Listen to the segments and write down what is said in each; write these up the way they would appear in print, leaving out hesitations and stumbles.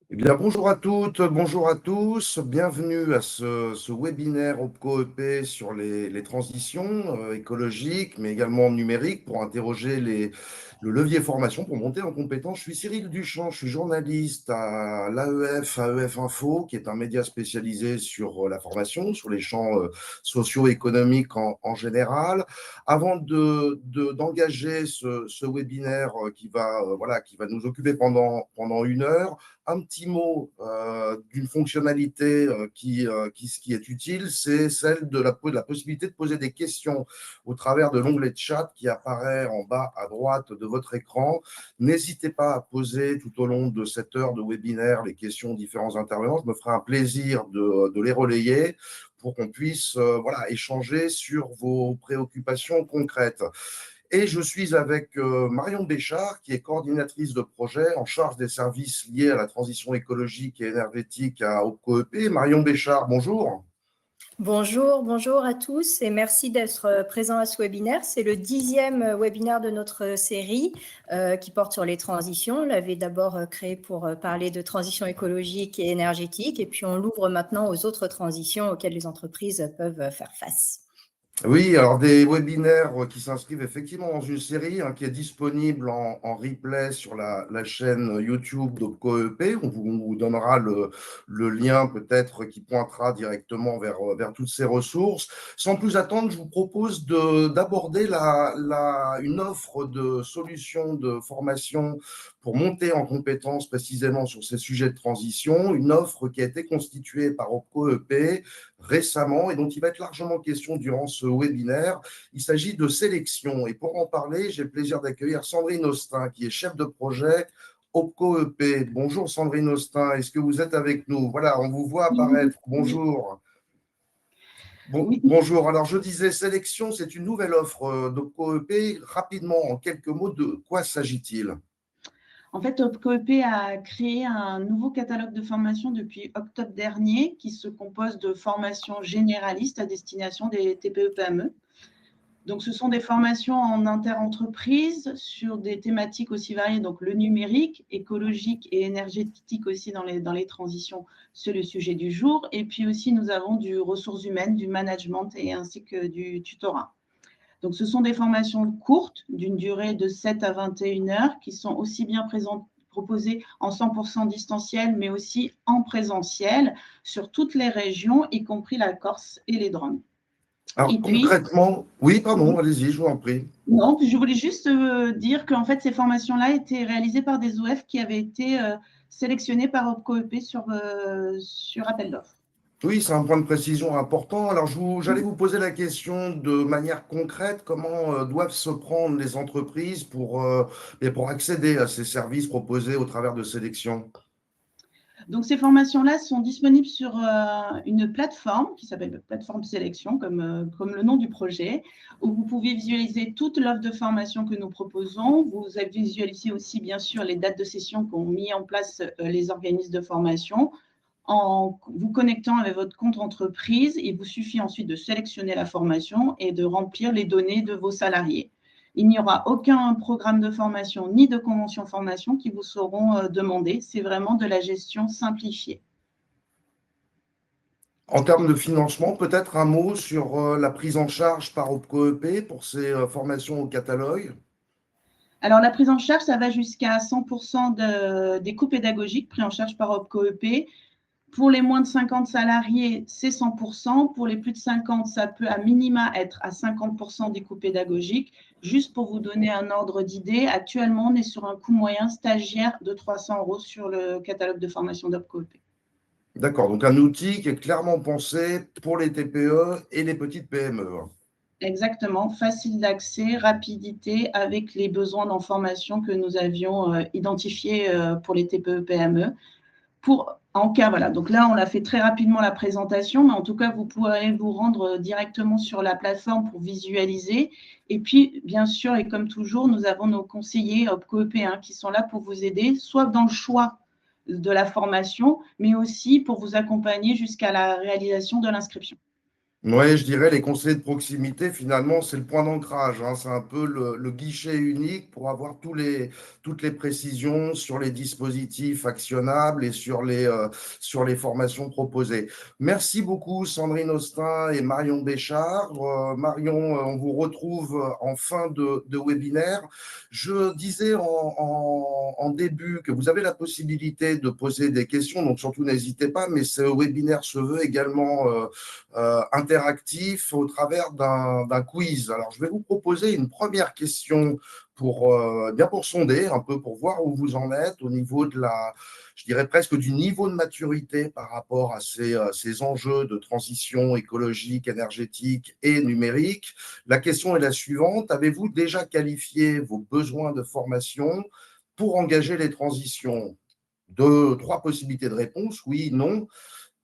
Eh bien, bonjour à toutes, bonjour à tous. Bienvenue à ce webinaire OPCO-EP sur les transitions écologiques, mais également numériques, pour interroger le levier formation pour monter en compétence. Je suis Cyril Duchamp, je suis journaliste à l'AEF, AEF Info, qui est un média spécialisé sur la formation, sur les champs socio-économiques en général. Avant d'engager ce webinaire qui va nous occuper pendant une heure, un petit mot d'une fonctionnalité qui est utile, c'est celle de la possibilité de poser des questions au travers de l'onglet de chat qui apparaît en bas à droite de votre écran. N'hésitez pas à poser tout au long de cette heure de webinaire les questions aux différents intervenants. Je me ferai un plaisir de les relayer pour qu'on puisse échanger sur vos préoccupations concrètes. Et je suis avec Marion Béchard, qui est coordinatrice de projet en charge des services liés à la transition écologique et énergétique à OPCO-EP. Marion Béchard, bonjour. Bonjour à tous et merci d'être présent à ce webinaire. C'est le 10e webinaire de notre série qui porte sur les transitions. On l'avait d'abord créé pour parler de transition écologique et énergétique et puis on l'ouvre maintenant aux autres transitions auxquelles les entreprises peuvent faire face. Oui, alors des webinaires qui s'inscrivent effectivement dans une série qui est disponible en replay sur la chaîne YouTube d'OPCO-EP. On vous donnera le lien peut-être qui pointera directement vers toutes ces ressources. Sans plus attendre, je vous propose d'aborder une offre de solutions de formation pour monter en compétences précisément sur ces sujets de transition, une offre qui a été constituée par OPCO-EP récemment et dont il va être largement question durant ce webinaire. Il s'agit de sélection. Et pour en parler, j'ai le plaisir d'accueillir Sandrine Austin, qui est chef de projet OPCO-EP. Bonjour Sandrine Austin, est-ce que vous êtes avec nous? Voilà, on vous voit apparaître. Bonjour. Bonjour. Alors, je disais, sélection, c'est une nouvelle offre d'OPCO-EP. Rapidement, en quelques mots, de quoi s'agit-il? En fait, OPCO-EP a créé un nouveau catalogue de formation depuis octobre dernier qui se compose de formations généralistes à destination des TPE-PME. Donc, ce sont des formations en inter-entreprise sur des thématiques aussi variées, donc le numérique, écologique et énergétique aussi dans les transitions, c'est le sujet du jour. Et puis aussi, nous avons du ressources humaines, du management et ainsi que du tutorat. Donc, ce sont des formations courtes d'une durée de 7 à 21 heures qui sont aussi bien proposées en 100% distanciel, mais aussi en présentiel sur toutes les régions, y compris la Corse et les Drom. Alors, Et puis, concrètement, oui, pardon, allez-y, je vous en prie. non, je voulais juste dire qu'en fait, ces formations-là étaient réalisées par des OF qui avaient été sélectionnés par OPCO-EP sur appel d'offres. Oui, c'est un point de précision important. Alors, j'allais vous poser la question de manière concrète, comment doivent se prendre les entreprises pour accéder à ces services proposés au travers de sélections? Donc, ces formations-là sont disponibles sur une plateforme qui s'appelle plateforme sélection, comme le nom du projet, où vous pouvez visualiser toute l'offre de formation que nous proposons. Vous avez visualisé aussi, bien sûr, les dates de session qu'ont mis en place les organismes de formation. En vous connectant avec votre compte entreprise, il vous suffit ensuite de sélectionner la formation et de remplir les données de vos salariés. Il n'y aura aucun programme de formation ni de convention formation qui vous seront demandés. C'est vraiment de la gestion simplifiée. En termes de financement, peut-être un mot sur la prise en charge par OPCO-EP pour ces formations au catalogue? Alors, la prise en charge, ça va jusqu'à 100% des coûts pédagogiques pris en charge par OPCO-EP. Pour les moins de 50 salariés, c'est 100%. Pour les plus de 50, ça peut à minima être à 50% des coûts pédagogiques. Juste pour vous donner un ordre d'idée, actuellement, on est sur un coût moyen stagiaire de 300 € sur le catalogue de formation d'OPCO-EP. D'accord, donc un outil qui est clairement pensé pour les TPE et les petites PME. Exactement, facile d'accès, rapidité, avec les besoins d'information que nous avions identifiés pour les TPE-PME. Voilà. Donc là, on a fait très rapidement la présentation, mais en tout cas, vous pourrez vous rendre directement sur la plateforme pour visualiser. Et puis, bien sûr, et comme toujours, nous avons nos conseillers OPCO-EP qui sont là pour vous aider, soit dans le choix de la formation, mais aussi pour vous accompagner jusqu'à la réalisation de l'inscription. Oui, je dirais les conseillers de proximité, finalement, c'est le point d'ancrage, hein. C'est un peu le guichet unique pour avoir toutes les précisions sur les dispositifs actionnables et sur les formations proposées. Merci beaucoup, Sandrine Austin et Marion Béchard. Marion, on vous retrouve en fin de webinaire. Je disais en début que vous avez la possibilité de poser des questions, donc surtout n'hésitez pas, mais ce webinaire se veut également interactif au travers d'un quiz. Alors, je vais vous proposer une première question bien pour sonder, un peu pour voir où vous en êtes au niveau je dirais presque du niveau de maturité par rapport à ces enjeux de transition écologique, énergétique et numérique. La question est la suivante. Avez-vous déjà qualifié vos besoins de formation pour engager les transitions? Trois possibilités de réponse, oui, non.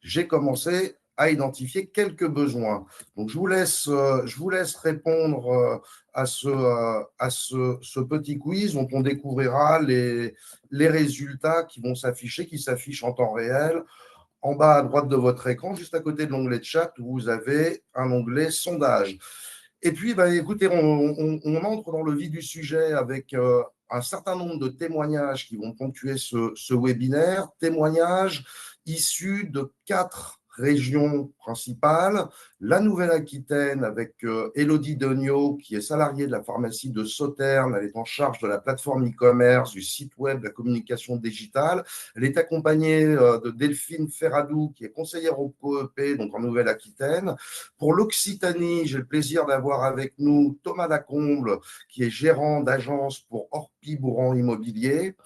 J'ai commencé à identifier quelques besoins. Donc, je vous laisse répondre ce petit quiz dont on découvrira les résultats qui vont s'afficher, qui s'affichent en temps réel. En bas à droite de votre écran, juste à côté de l'onglet de chat, vous avez un onglet sondage. Et puis, bah, écoutez, on entre dans le vif du sujet avec un certain nombre de témoignages qui vont ponctuer ce webinaire, témoignages issus de 4 régions principales. La Nouvelle-Aquitaine avec Élodie Degnaud, qui est salariée de la pharmacie de Sauternes. Elle est en charge de la plateforme e-commerce, du site web, de la communication digitale. Elle est accompagnée de Delphine Ferradou, qui est conseillère au COEP, donc en Nouvelle-Aquitaine. Pour l'Occitanie, j'ai le plaisir d'avoir avec nous Thomas Lacomble, qui est gérant d'agence pour Orpi-Bourran Immobilier.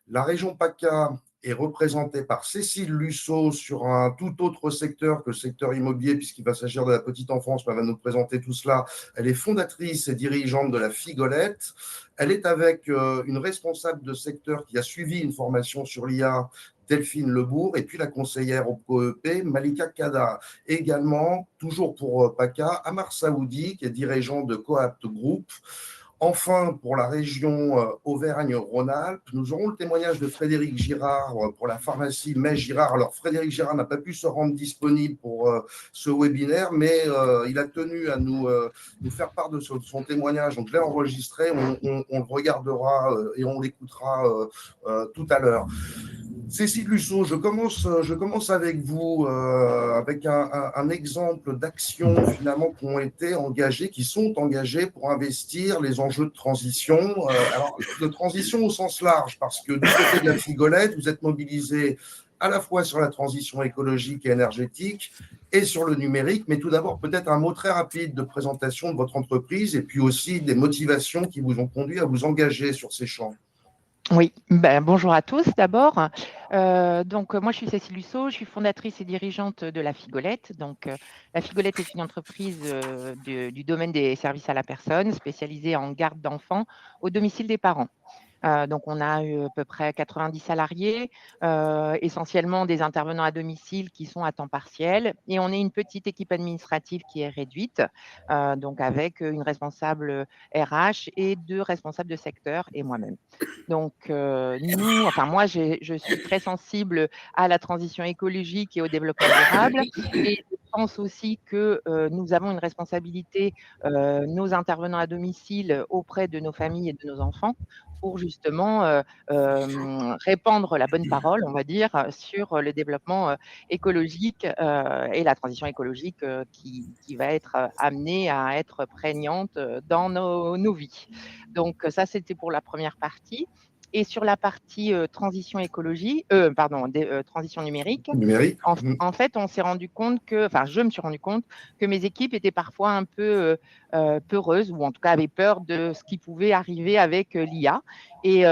La région PACA est représentée par Cécile Lussot sur un tout autre secteur que le secteur immobilier, puisqu'il va s'agir de la petite enfance, mais elle va nous présenter tout cela. Elle est fondatrice et dirigeante de la Figolette. Elle est avec une responsable de secteur qui a suivi une formation sur l'IA, Delphine Lebourg, et puis la conseillère au COEP, Malika Kada. Également, toujours pour PACA, Amar Saoudi, qui est dirigeant de Coapt Group. Enfin, pour la région Auvergne-Rhône-Alpes, nous aurons le témoignage de Frédéric Girard pour la pharmacie May-Girard. Alors, Frédéric Girard n'a pas pu se rendre disponible pour ce webinaire, mais il a tenu à nous faire part de son témoignage. Donc, je l'ai enregistré, on le regardera et on l'écoutera tout à l'heure. Cécile Lussot, je commence avec vous, avec un exemple d'actions finalement qui ont été engagées, qui sont engagées pour investir les enjeux de transition. Alors, de transition au sens large, parce que du côté de la Figolette, vous êtes mobilisé à la fois sur la transition écologique et énergétique et sur le numérique. Mais tout d'abord, peut-être un mot très rapide de présentation de votre entreprise et puis aussi des motivations qui vous ont conduit à vous engager sur ces champs. Oui, bonjour à tous d'abord. Moi, je suis Cécile Lussot, je suis fondatrice et dirigeante de La Figolette. La Figolette est une entreprise du domaine des services à la personne spécialisée en garde d'enfants au domicile des parents. On a eu à peu près 90 salariés, essentiellement des intervenants à domicile qui sont à temps partiel. Et on est une petite équipe administrative qui est réduite, avec une responsable RH et 2 responsables de secteur et moi-même. Moi, je suis très sensible à la transition écologique et au développement durable. Et je pense aussi que nous avons une responsabilité, nos intervenants à domicile, auprès de nos familles et de nos enfants, pour justement répandre la bonne parole, on va dire, sur le développement écologique et la transition écologique qui va être amenée à être prégnante dans nos vies. Donc ça, c'était pour la première partie. Et sur la partie transition numérique, Numérique. en fait, on s'est rendu compte je me suis rendu compte que mes équipes étaient parfois un peu peureuses, ou en tout cas avaient peur de ce qui pouvait arriver avec l'IA. Et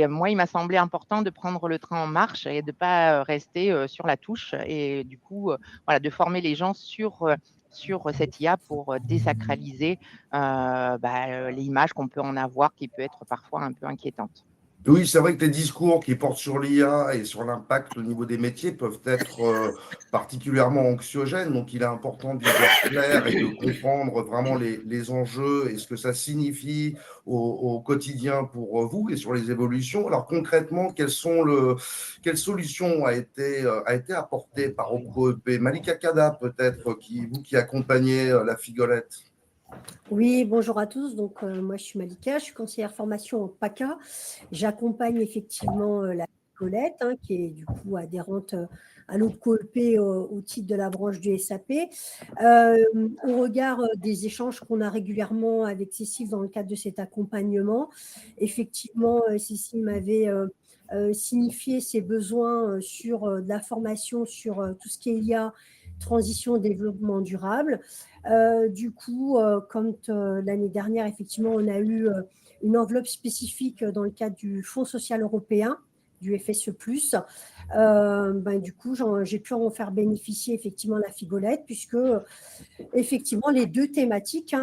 moi, il m'a semblé important de prendre le train en marche et de ne pas rester sur la touche. Et du coup, de former les gens sur cette IA pour désacraliser l'image qu'on peut en avoir, qui peut être parfois un peu inquiétante. Oui, c'est vrai que les discours qui portent sur l'IA et sur l'impact au niveau des métiers peuvent être particulièrement anxiogènes. Donc, il est important d'y voir clair et de comprendre vraiment les enjeux et ce que ça signifie au quotidien pour vous et sur les évolutions. Alors, concrètement, quelle solution a été apportée par OpcoEP? Malika Kada, peut-être, vous qui accompagnez la Figolette. Oui, bonjour à tous. Donc, moi, je suis Malika, je suis conseillère formation en PACA. J'accompagne effectivement la Colette, qui est du coup adhérente à l'OpcoEP au titre de la branche du SAP. Au regard des échanges qu'on a régulièrement avec Cécile dans le cadre de cet accompagnement, effectivement, Cécile m'avait signifié ses besoins sur de la formation sur tout ce qui est IA, transition, développement durable. Du coup, comme l'année dernière, effectivement, on a eu une enveloppe spécifique dans le cadre du Fonds social européen, du FSE+. Du coup, j'ai pu en faire bénéficier effectivement la Figolette, puisque effectivement, les deux thématiques,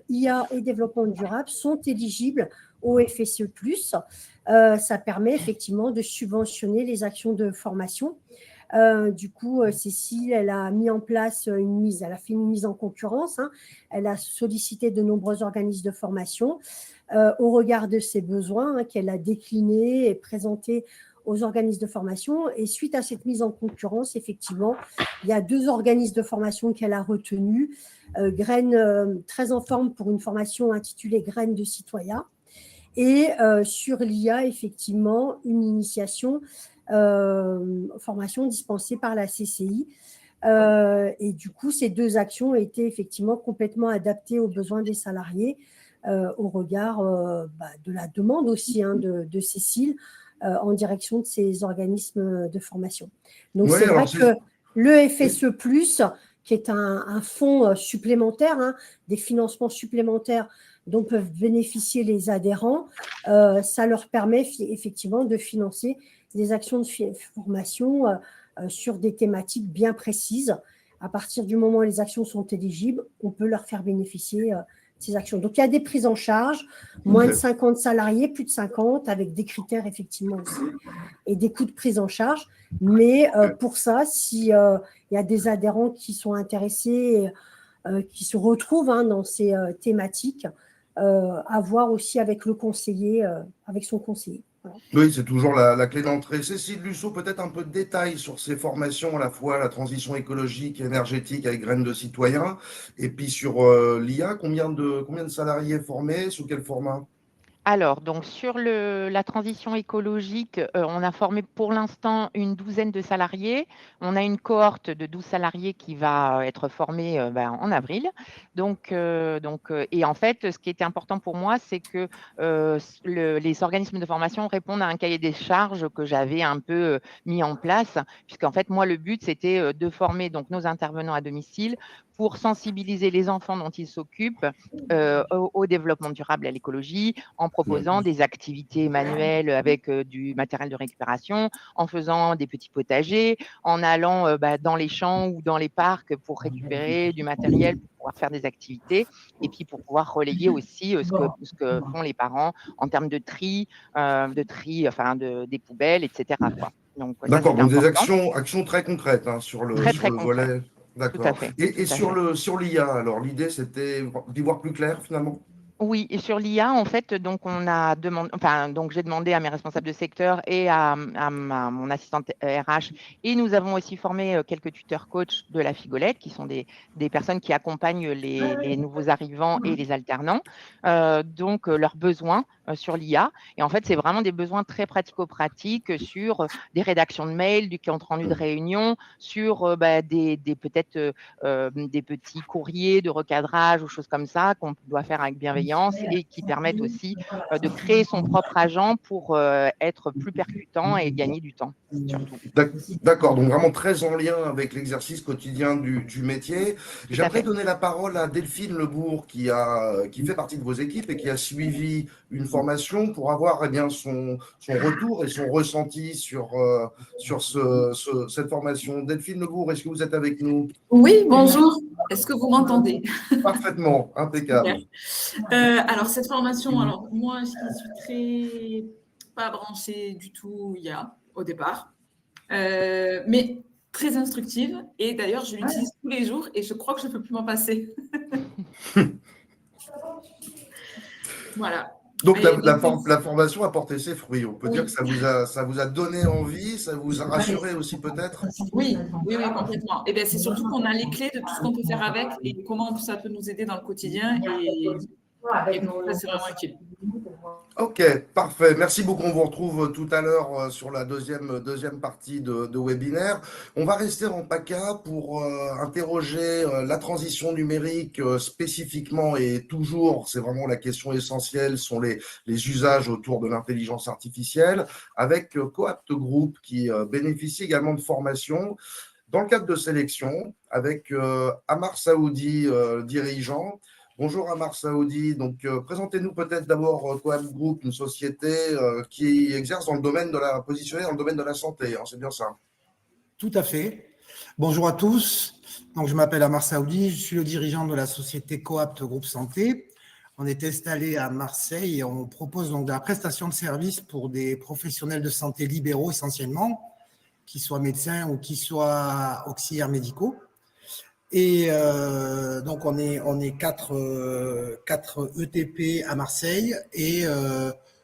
IA et développement durable, sont éligibles au FSE+. Ça permet effectivement de subventionner les actions de formation. Du coup, Cécile, elle a mis en place elle a fait une mise en concurrence. Elle a sollicité de nombreux organismes de formation au regard de ses besoins qu'elle a déclinés et présentés aux organismes de formation. Et suite à cette mise en concurrence, effectivement, il y a 2 organismes de formation qu'elle a retenus. Graines très en forme pour une formation intitulée Graines de citoyens. Et sur l'IA, effectivement, une initiation formation dispensée par la CCI. Et du coup, ces 2 actions ont été effectivement complètement adaptées aux besoins des salariés au regard de la demande aussi de Cécile en direction de ces organismes de formation. Donc, Oui, c'est vrai que le FSE+, qui est un fonds supplémentaire, des financements supplémentaires dont peuvent bénéficier les adhérents, ça leur permet effectivement de financer des actions de formation sur des thématiques bien précises. À partir du moment où les actions sont éligibles, on peut leur faire bénéficier de ces actions. Donc, il y a des prises en charge, moins de 50 salariés, plus de 50, avec des critères effectivement aussi, et des coûts de prise en charge. Mais pour ça, s'il y a des adhérents qui sont intéressés, qui se retrouvent dans ces thématiques, à voir aussi avec le conseiller, avec son conseiller. Voilà. Oui, c'est toujours la clé d'entrée. Cécile Lusseau, peut-être un peu de détails sur ces formations, à la fois la transition écologique et énergétique avec Graines de citoyens, et puis sur l'IA, combien de salariés formés, sous quel format? Alors, donc sur la transition écologique, on a formé pour l'instant une 12aine de salariés. On a une cohorte de 12 salariés qui va être formée en avril. Et en fait, ce qui était important pour moi, c'est que les organismes de formation répondent à un cahier des charges que j'avais un peu mis en place, puisqu'en fait, moi, le but, c'était de former donc nos intervenants à domicile pour sensibiliser les enfants dont ils s'occupent au développement durable et à l'écologie, en proposant des activités manuelles avec du matériel de récupération, en faisant des petits potagers, en allant dans les champs ou dans les parcs pour récupérer du matériel pour pouvoir faire des activités et puis pour pouvoir relayer aussi ce que font les parents en termes de tri, des poubelles, etc. quoi. Donc, D'accord, donc des important. actions très concrètes sur Très, sur très le concret. volet. Tout à D'accord. fait. Et Tout à fait. sur l'IA, alors l'idée, c'était d'y voir plus clair finalement? Oui, et sur l'IA, en fait, donc j'ai demandé à mes responsables de secteur et à mon assistante RH, et nous avons aussi formé quelques tuteurs coachs de la Figolette, qui sont des personnes qui accompagnent les nouveaux arrivants et les alternants, leurs besoins sur l'IA. Et en fait, c'est vraiment des besoins très pratico-pratiques sur des rédactions de mails, du compte rendu de réunion, sur peut-être des petits courriers de recadrage ou choses comme ça qu'on doit faire avec bienveillance et qui permettent aussi de créer son propre agent pour être plus percutant et gagner du temps, surtout. D'accord, donc vraiment très en lien avec l'exercice quotidien du métier. J'aimerais donner la parole à Delphine Lebourg qui fait partie de vos équipes et qui a suivi une formation pour avoir son retour et son ressenti sur cette formation. Delphine Lebourg, est-ce que vous êtes avec nous? Oui, bonjour. Est-ce que vous m'entendez? Parfaitement, impeccable. Alors, cette formation, moi, je suis pas branchée du tout IA au départ, mais très instructive. Et d'ailleurs, je l'utilise tous les jours et je crois que je ne peux plus m'en passer. Voilà. Donc, la formation a porté ses fruits. On peut dire que ça vous a donné envie, ça vous a rassuré aussi peut-être? Oui, complètement. Et bien, c'est surtout qu'on a les clés de tout ce qu'on peut faire avec et comment ça peut nous aider dans le quotidien. Et ça, c'est vraiment utile. Ok, parfait. Merci beaucoup. On vous retrouve tout à l'heure sur la deuxième partie de webinaire. On va rester en PACA pour interroger la transition numérique spécifiquement et toujours, c'est vraiment la question essentielle, sont les usages autour de l'intelligence artificielle, avec Coapt Group qui bénéficie également de formation dans le cadre de sélection, avec Amar Saoudi, dirigeant. Bonjour Amar Saoudi, donc présentez-nous peut-être d'abord Coapt Group, une société qui exerce positionnée dans le domaine de la santé, hein, c'est bien ça? Tout à fait. Bonjour à tous, donc je m'appelle Amar Saoudi, je suis le dirigeant de la société Coapt Group Santé. On est installé à Marseille et on propose donc de la prestation de services pour des professionnels de santé libéraux essentiellement, qui soient médecins ou qui soient auxiliaires médicaux. Et donc, on est 4 ETP à Marseille et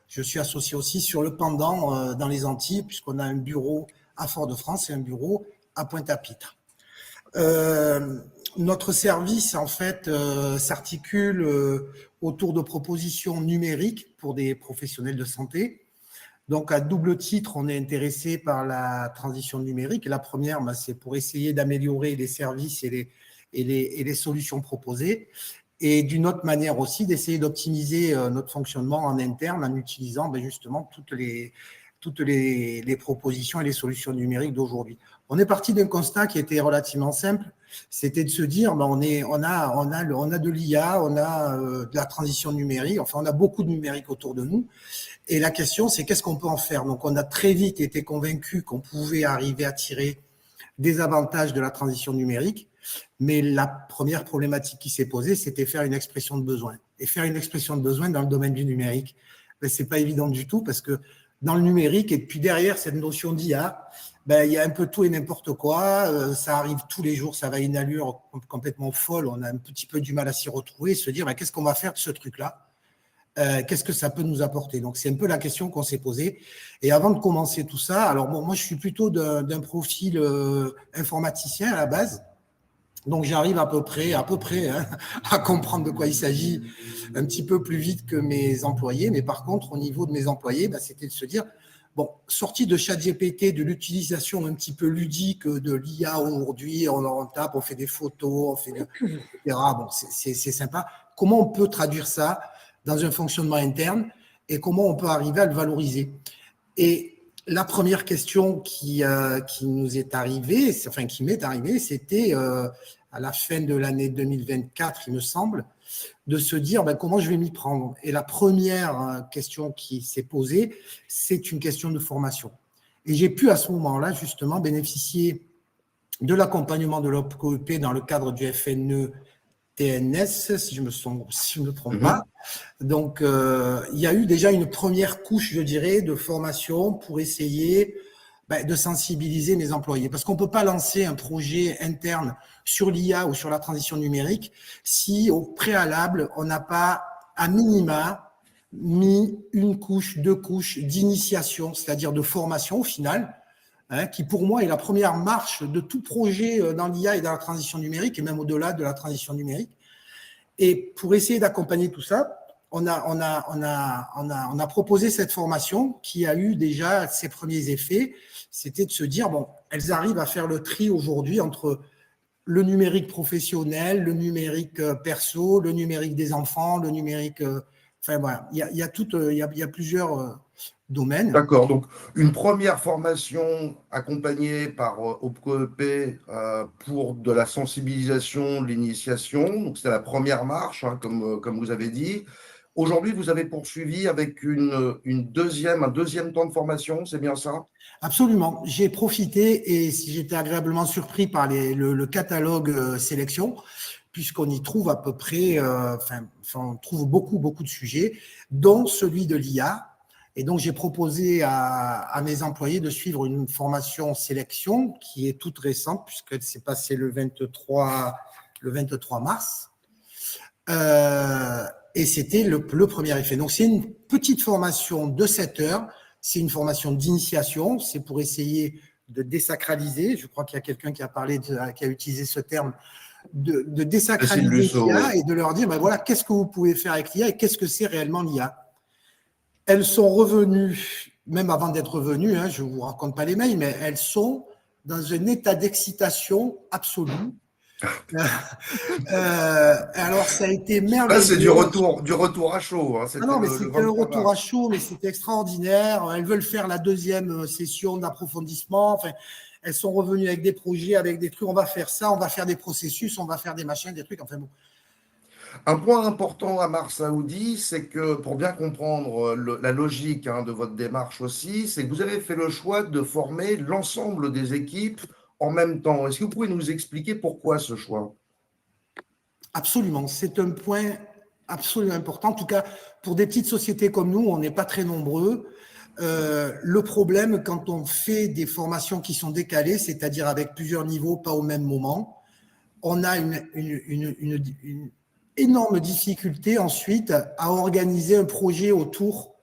je suis associé aussi sur le pendant dans les Antilles, puisqu'on a un bureau à Fort-de-France et un bureau à Pointe-à-Pitre. Notre service, en fait, s'articule autour de propositions numériques pour des professionnels de santé. Donc, à double titre, on est intéressé par la transition numérique. La première, c'est pour essayer d'améliorer les services et les solutions proposées. Et d'une autre manière aussi, d'essayer d'optimiser notre fonctionnement en interne en utilisant justement toutes les propositions et les solutions numériques d'aujourd'hui. On est parti d'un constat qui était relativement simple, c'était de se dire on a de l'IA, on a de la transition numérique, enfin on a beaucoup de numérique autour de nous. Et la question, c'est qu'est-ce qu'on peut en faire? Donc, on a très vite été convaincus qu'on pouvait arriver à tirer des avantages de la transition numérique. Mais la première problématique qui s'est posée, c'était faire une expression de besoin. Et faire une expression de besoin dans le domaine du numérique, ce n'est pas évident du tout parce que dans le numérique, et puis derrière cette notion d'IA, il y a un peu tout et n'importe quoi. Ça arrive tous les jours, ça va à une allure complètement folle. On a un petit peu du mal à s'y retrouver et se dire qu'est-ce qu'on va faire de ce truc-là? Qu'est-ce que ça peut nous apporter? Donc, c'est un peu la question qu'on s'est posée. Et avant de commencer tout ça, alors moi, je suis plutôt d'un profil informaticien à la base. Donc, j'arrive à peu près à comprendre de quoi il s'agit un petit peu plus vite que mes employés. Mais par contre, au niveau de mes employés, c'était de se dire, sorti de ChatGPT, de l'utilisation un petit peu ludique de l'IA aujourd'hui, on tape, on fait des photos, etc. C'est sympa. Comment on peut traduire ça dans un fonctionnement interne et comment on peut arriver à le valoriser? Et la première question qui nous est arrivée, qui m'est arrivée, c'était à la fin de l'année 2024, il me semble, de se dire comment je vais m'y prendre. Et la première question qui s'est posée, c'est une question de formation. Et j'ai pu à ce moment-là, justement, bénéficier de l'accompagnement de l'OPCOEP dans le cadre du FNE TNS, si je ne me trompe pas. Donc, il y a eu déjà une première couche, je dirais, de formation pour essayer de sensibiliser mes employés. Parce qu'on ne peut pas lancer un projet interne sur l'IA ou sur la transition numérique si, au préalable, on n'a pas, à minima, mis une couche, 2 couches d'initiation, c'est-à-dire de formation au final, qui pour moi est la première marche de tout projet dans l'IA et dans la transition numérique, et même au-delà de la transition numérique. Et pour essayer d'accompagner tout ça, on a proposé cette formation qui a eu déjà ses premiers effets. C'était de se dire, elles arrivent à faire le tri aujourd'hui entre le numérique professionnel, le numérique perso, le numérique des enfants, le numérique… il y a plusieurs domaines. D'accord, donc une première formation accompagnée par OPCOEP pour de la sensibilisation, de l'initiation, donc c'était la première marche, comme vous avez dit. Aujourd'hui, vous avez poursuivi avec un deuxième temps de formation, c'est bien ça? Absolument. J'ai profité et j'étais agréablement surpris par le catalogue sélection, puisqu'on y trouve à peu près, on trouve beaucoup de sujets, dont celui de l'IA. Et donc, j'ai proposé à mes employés de suivre une formation sélection qui est toute récente, puisqu'elle s'est passée le 23 mars. Et c'était le premier effet. Donc, c'est une petite formation de 7 heures. C'est une formation d'initiation. C'est pour essayer de désacraliser. Je crois qu'il y a quelqu'un qui a utilisé ce terme, de désacraliser l'IA et de leur dire, ben voilà, qu'est-ce que vous pouvez faire avec l'IA et qu'est-ce que c'est réellement l'IA. Elles sont revenues, même avant d'être revenues, hein, je ne vous raconte pas les mails, mais elles sont dans un état d'excitation absolue. Alors, ça a été merveilleux. Là, c'est du retour à chaud. Hein. Non, mais c'était un retour à chaud, mais c'était extraordinaire. Elles veulent faire la deuxième session d'approfondissement. Enfin, elles sont revenues avec des projets, avec des trucs. On va faire ça, on va faire des processus, on va faire des machins, des trucs. Enfin bon. Un point important, Amar Saoudi, c'est que pour bien comprendre la logique de votre démarche aussi, c'est que vous avez fait le choix de former l'ensemble des équipes en même temps. Est-ce que vous pouvez nous expliquer pourquoi ce choix? Absolument, c'est un point absolument important. En tout cas, pour des petites sociétés comme nous, on n'est pas très nombreux. Le problème, quand on fait des formations qui sont décalées, c'est-à-dire avec plusieurs niveaux, pas au même moment, on a une énorme difficulté ensuite à organiser un projet autour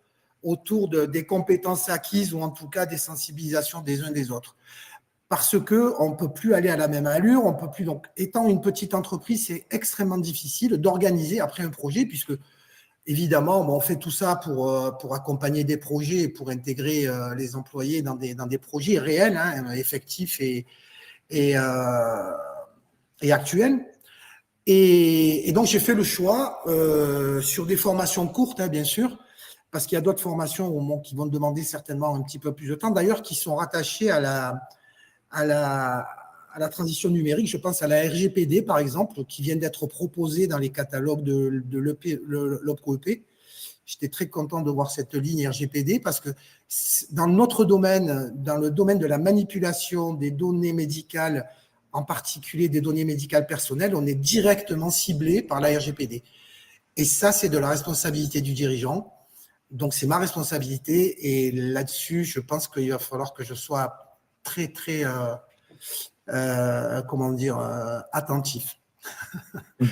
des compétences acquises ou en tout cas des sensibilisations des uns des autres. Parce qu'on ne peut plus aller à la même allure, on peut plus. Donc, étant une petite entreprise, c'est extrêmement difficile d'organiser après un projet, puisque évidemment, on fait tout ça pour accompagner des projets et pour intégrer les employés dans des projets réels, hein, effectifs et actuels. Et donc, j'ai fait le choix sur des formations courtes, hein, bien sûr, parce qu'il y a d'autres formations qui vont demander certainement un petit peu plus de temps, d'ailleurs, qui sont rattachées à la transition numérique. Je pense à la RGPD, par exemple, qui vient d'être proposée dans les catalogues de l'OPCOEP. J'étais très content de voir cette ligne RGPD parce que dans notre domaine, dans le domaine de la manipulation des données médicales, en particulier des données médicales personnelles, on est directement ciblé par la RGPD. Et ça, c'est de la responsabilité du dirigeant. Donc, c'est ma responsabilité. Et là-dessus, je pense qu'il va falloir que je sois très, très, attentif.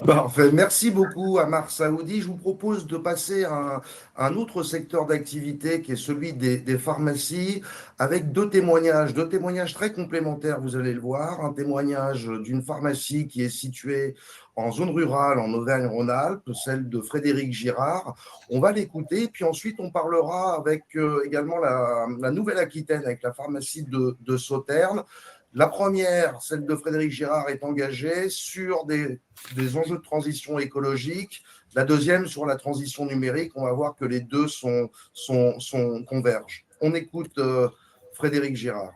Parfait. Merci beaucoup, Amar Saoudi. Je vous propose de passer à un autre secteur d'activité qui est celui des pharmacies avec deux témoignages très complémentaires, vous allez le voir. Un témoignage d'une pharmacie qui est située en zone rurale, en Auvergne-Rhône-Alpes, celle de Frédéric Girard. On va l'écouter, puis ensuite on parlera avec également la Nouvelle-Aquitaine, avec la pharmacie de Sauternes. La première, celle de Frédéric Girard, est engagée sur des enjeux de transition écologique. La deuxième, sur la transition numérique. On va voir que les deux convergent. On écoute Frédéric Girard.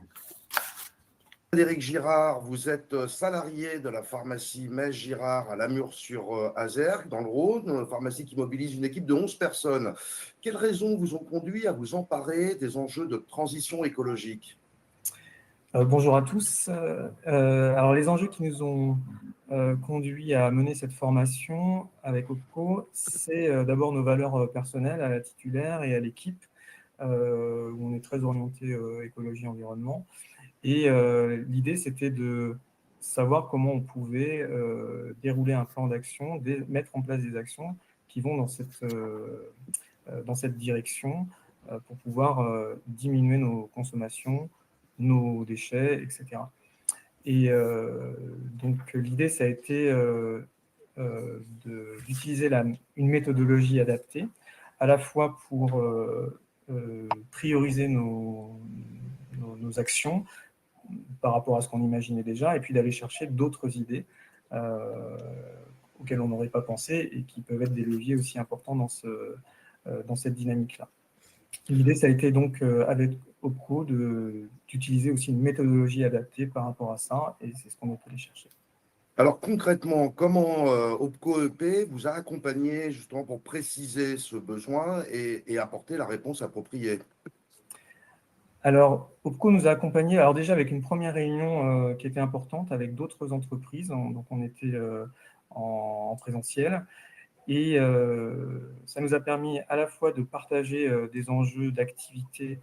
Frédéric Girard, vous êtes salarié de la pharmacie Metz Girard à Lamure-sur-Azergue, dans le Rhône, pharmacie qui mobilise une équipe de 11 personnes. Quelles raisons vous ont conduit à vous emparer des enjeux de transition écologique ? Bonjour à tous. Alors, les enjeux qui nous ont conduits à mener cette formation avec OPCO, c'est d'abord nos valeurs personnelles à la titulaire et à l'équipe, où on est très orienté écologie-environnement. Et l'idée, c'était de savoir comment on pouvait dérouler un plan d'action, mettre en place des actions qui vont dans cette direction pour pouvoir diminuer nos consommations, nos déchets, etc. Et donc, l'idée, ça a été d'utiliser une méthodologie adaptée, à la fois pour prioriser nos actions par rapport à ce qu'on imaginait déjà, et puis d'aller chercher d'autres idées auxquelles on n'aurait pas pensé et qui peuvent être des leviers aussi importants dans cette dynamique-là. L'idée, ça a été donc avec OPCO d'utiliser aussi une méthodologie adaptée par rapport à ça, et c'est ce qu'on est allé chercher. Alors concrètement, comment OPCO-EP vous a accompagné justement pour préciser ce besoin et apporter la réponse appropriée? Alors, OPCO nous a accompagnés, alors déjà avec une première réunion qui était importante avec d'autres entreprises, donc on était en présentiel. Et ça nous a permis à la fois de partager des enjeux d'activité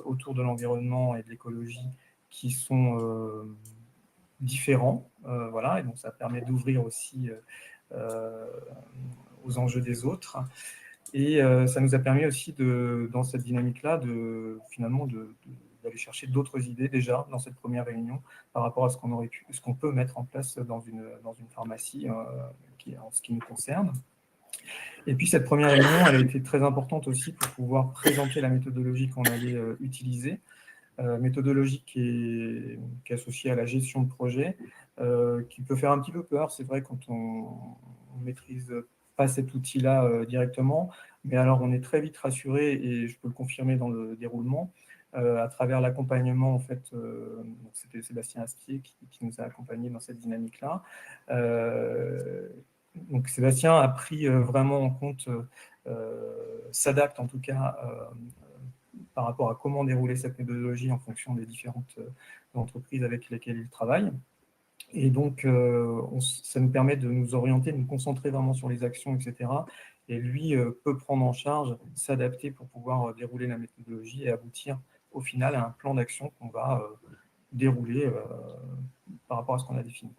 autour de l'environnement et de l'écologie qui sont différents, voilà, et donc ça permet d'ouvrir aussi aux enjeux des autres. Et ça nous a permis aussi, dans cette dynamique-là, finalement d'aller chercher d'autres idées déjà dans cette première réunion par rapport à ce qu'on peut mettre en place dans une pharmacie en ce qui nous concerne. Et puis cette première réunion, elle a été très importante aussi pour pouvoir présenter la méthodologie qu'on allait utiliser, méthodologie qui est associée à la gestion de projet, qui peut faire un petit peu peur, c'est vrai, quand on maîtrise pas cet outil-là directement, mais alors on est très vite rassuré, et je peux le confirmer dans le déroulement, à travers l'accompagnement, en fait, donc c'était Sébastien Astier qui nous a accompagnés dans cette dynamique-là. Donc Sébastien a pris vraiment en compte, s'adapte en tout cas par rapport à comment dérouler cette méthodologie en fonction des différentes entreprises avec lesquelles il travaille. Et donc, ça nous permet de nous orienter, de nous concentrer vraiment sur les actions, etc. Et lui peut prendre en charge, s'adapter pour pouvoir dérouler la méthodologie et aboutir au final à un plan d'action qu'on va dérouler par rapport à ce qu'on a défini.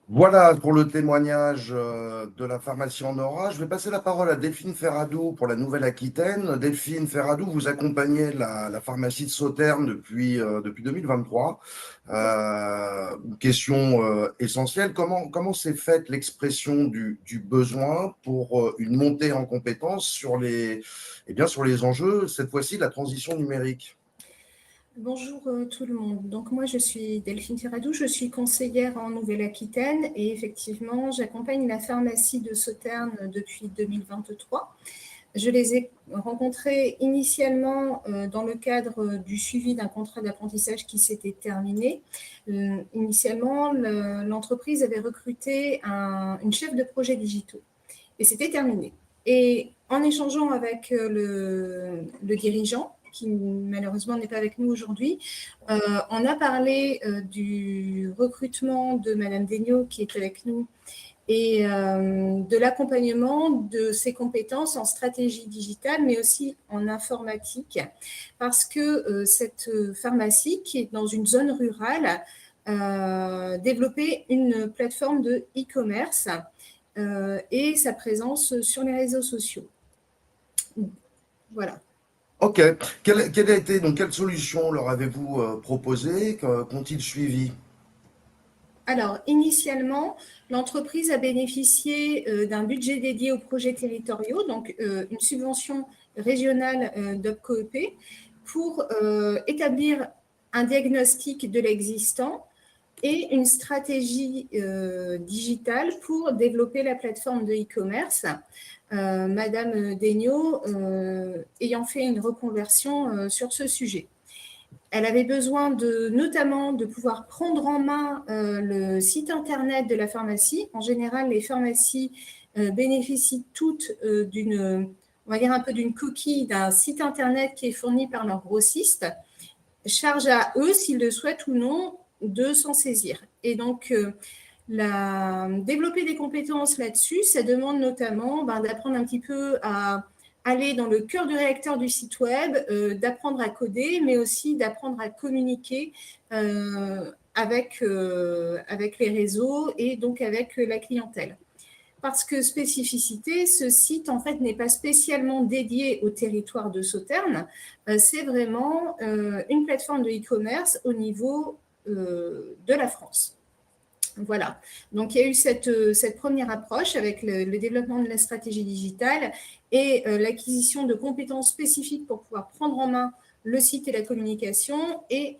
Voilà pour le témoignage de la pharmacie en aura. Je vais passer la parole à Delphine Ferradou pour la Nouvelle-Aquitaine. Delphine Ferradou, vous accompagnez la pharmacie de Sauternes depuis 2023. Une question essentielle, comment s'est faite l'expression du besoin pour une montée en compétences sur les enjeux, cette fois-ci, de la transition numérique? Bonjour tout le monde. Donc moi je suis Delphine Ferradou, je suis conseillère en Nouvelle-Aquitaine et effectivement j'accompagne la pharmacie de Sauternes depuis 2023. Je les ai rencontrés initialement dans le cadre du suivi d'un contrat d'apprentissage qui s'était terminé. Initialement, l'entreprise avait recruté une chef de projet digitaux et c'était terminé. Et en échangeant avec le dirigeant, qui malheureusement n'est pas avec nous aujourd'hui, on a parlé du recrutement de Madame Degnaud qui est avec nous et de l'accompagnement de ses compétences en stratégie digitale, mais aussi en informatique, parce que cette pharmacie, qui est dans une zone rurale, développait une plateforme de e-commerce et sa présence sur les réseaux sociaux. Voilà. Ok. Quelle solution leur avez-vous proposée? Qu'ont-ils suivi? Alors, initialement, l'entreprise a bénéficié d'un budget dédié aux projets territoriaux, donc une subvention régionale d'OpCoEP pour établir un diagnostic de l'existant et une stratégie digitale pour développer la plateforme de e-commerce. Madame Degnaud ayant fait une reconversion sur ce sujet. Elle avait besoin notamment de pouvoir prendre en main le site internet de la pharmacie. En général, les pharmacies bénéficient toutes on va dire un peu d'une coquille d'un site internet qui est fourni par leur grossiste. Charge à eux, s'ils le souhaitent ou non, de s'en saisir. Et donc, développer des compétences là-dessus, ça demande notamment d'apprendre un petit peu à aller dans le cœur du réacteur du site web, d'apprendre à coder, mais aussi d'apprendre à communiquer avec les réseaux et donc avec la clientèle. Parce que spécificité, ce site en fait n'est pas spécialement dédié au territoire de Sauternes, c'est vraiment une plateforme de e-commerce au niveau de la France. Voilà, donc il y a eu cette première approche avec le développement de la stratégie digitale et l'acquisition de compétences spécifiques pour pouvoir prendre en main le site et la communication, et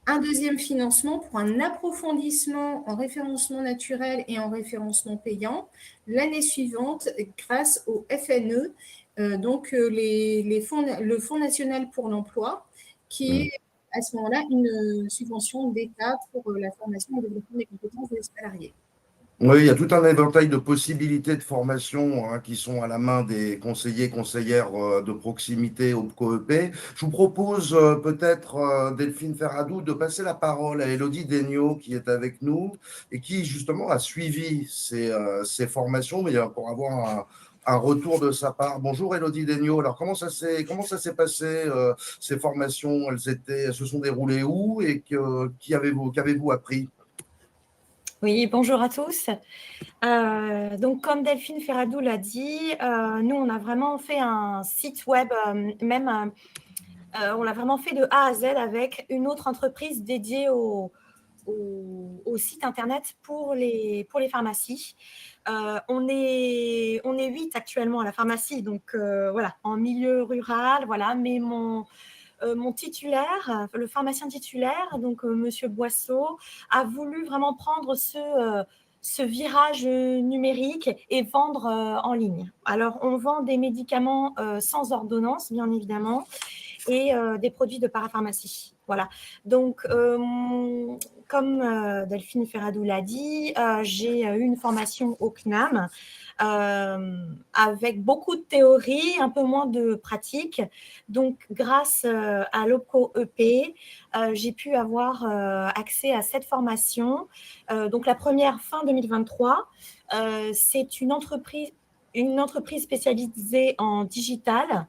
un deuxième financement pour un approfondissement en référencement naturel et en référencement payant l'année suivante grâce au FNE, donc le Fonds national pour l'emploi, qui est à ce moment-là une subvention d'État pour la formation et le développement des compétences des salariés. Oui, il y a tout un éventail de possibilités de formation qui sont à la main des conseillers, conseillères de proximité au COEP. Je vous propose peut-être, Delphine Ferradou, de passer la parole à Élodie Degnaud qui est avec nous et qui justement a suivi ces formations, mais pour avoir un retour de sa part. Bonjour Élodie Degnaud. Alors comment ça s'est passé ces formations? Elles se sont déroulées où et qu'avez-vous appris? Oui, bonjour à tous. Donc, comme Delphine Ferradou l'a dit, nous, on a vraiment fait un site web, on l'a vraiment fait de A à Z avec une autre entreprise dédiée au site internet pour les pharmacies. On est 8 actuellement à la pharmacie, donc voilà, en milieu rural, voilà, mais mon titulaire, le pharmacien titulaire, donc Monsieur Boisseau, a voulu vraiment prendre ce virage numérique et vendre en ligne. Alors, on vend des médicaments sans ordonnance, bien évidemment, et des produits de parapharmacie. Voilà. Donc, comme Delphine Ferradou l'a dit, j'ai eu une formation au CNAM avec beaucoup de théorie, un peu moins de pratique. Donc, grâce à l'OPCO-EP, j'ai pu avoir accès à cette formation. Donc, la première fin 2023, c'est une entreprise spécialisée en digital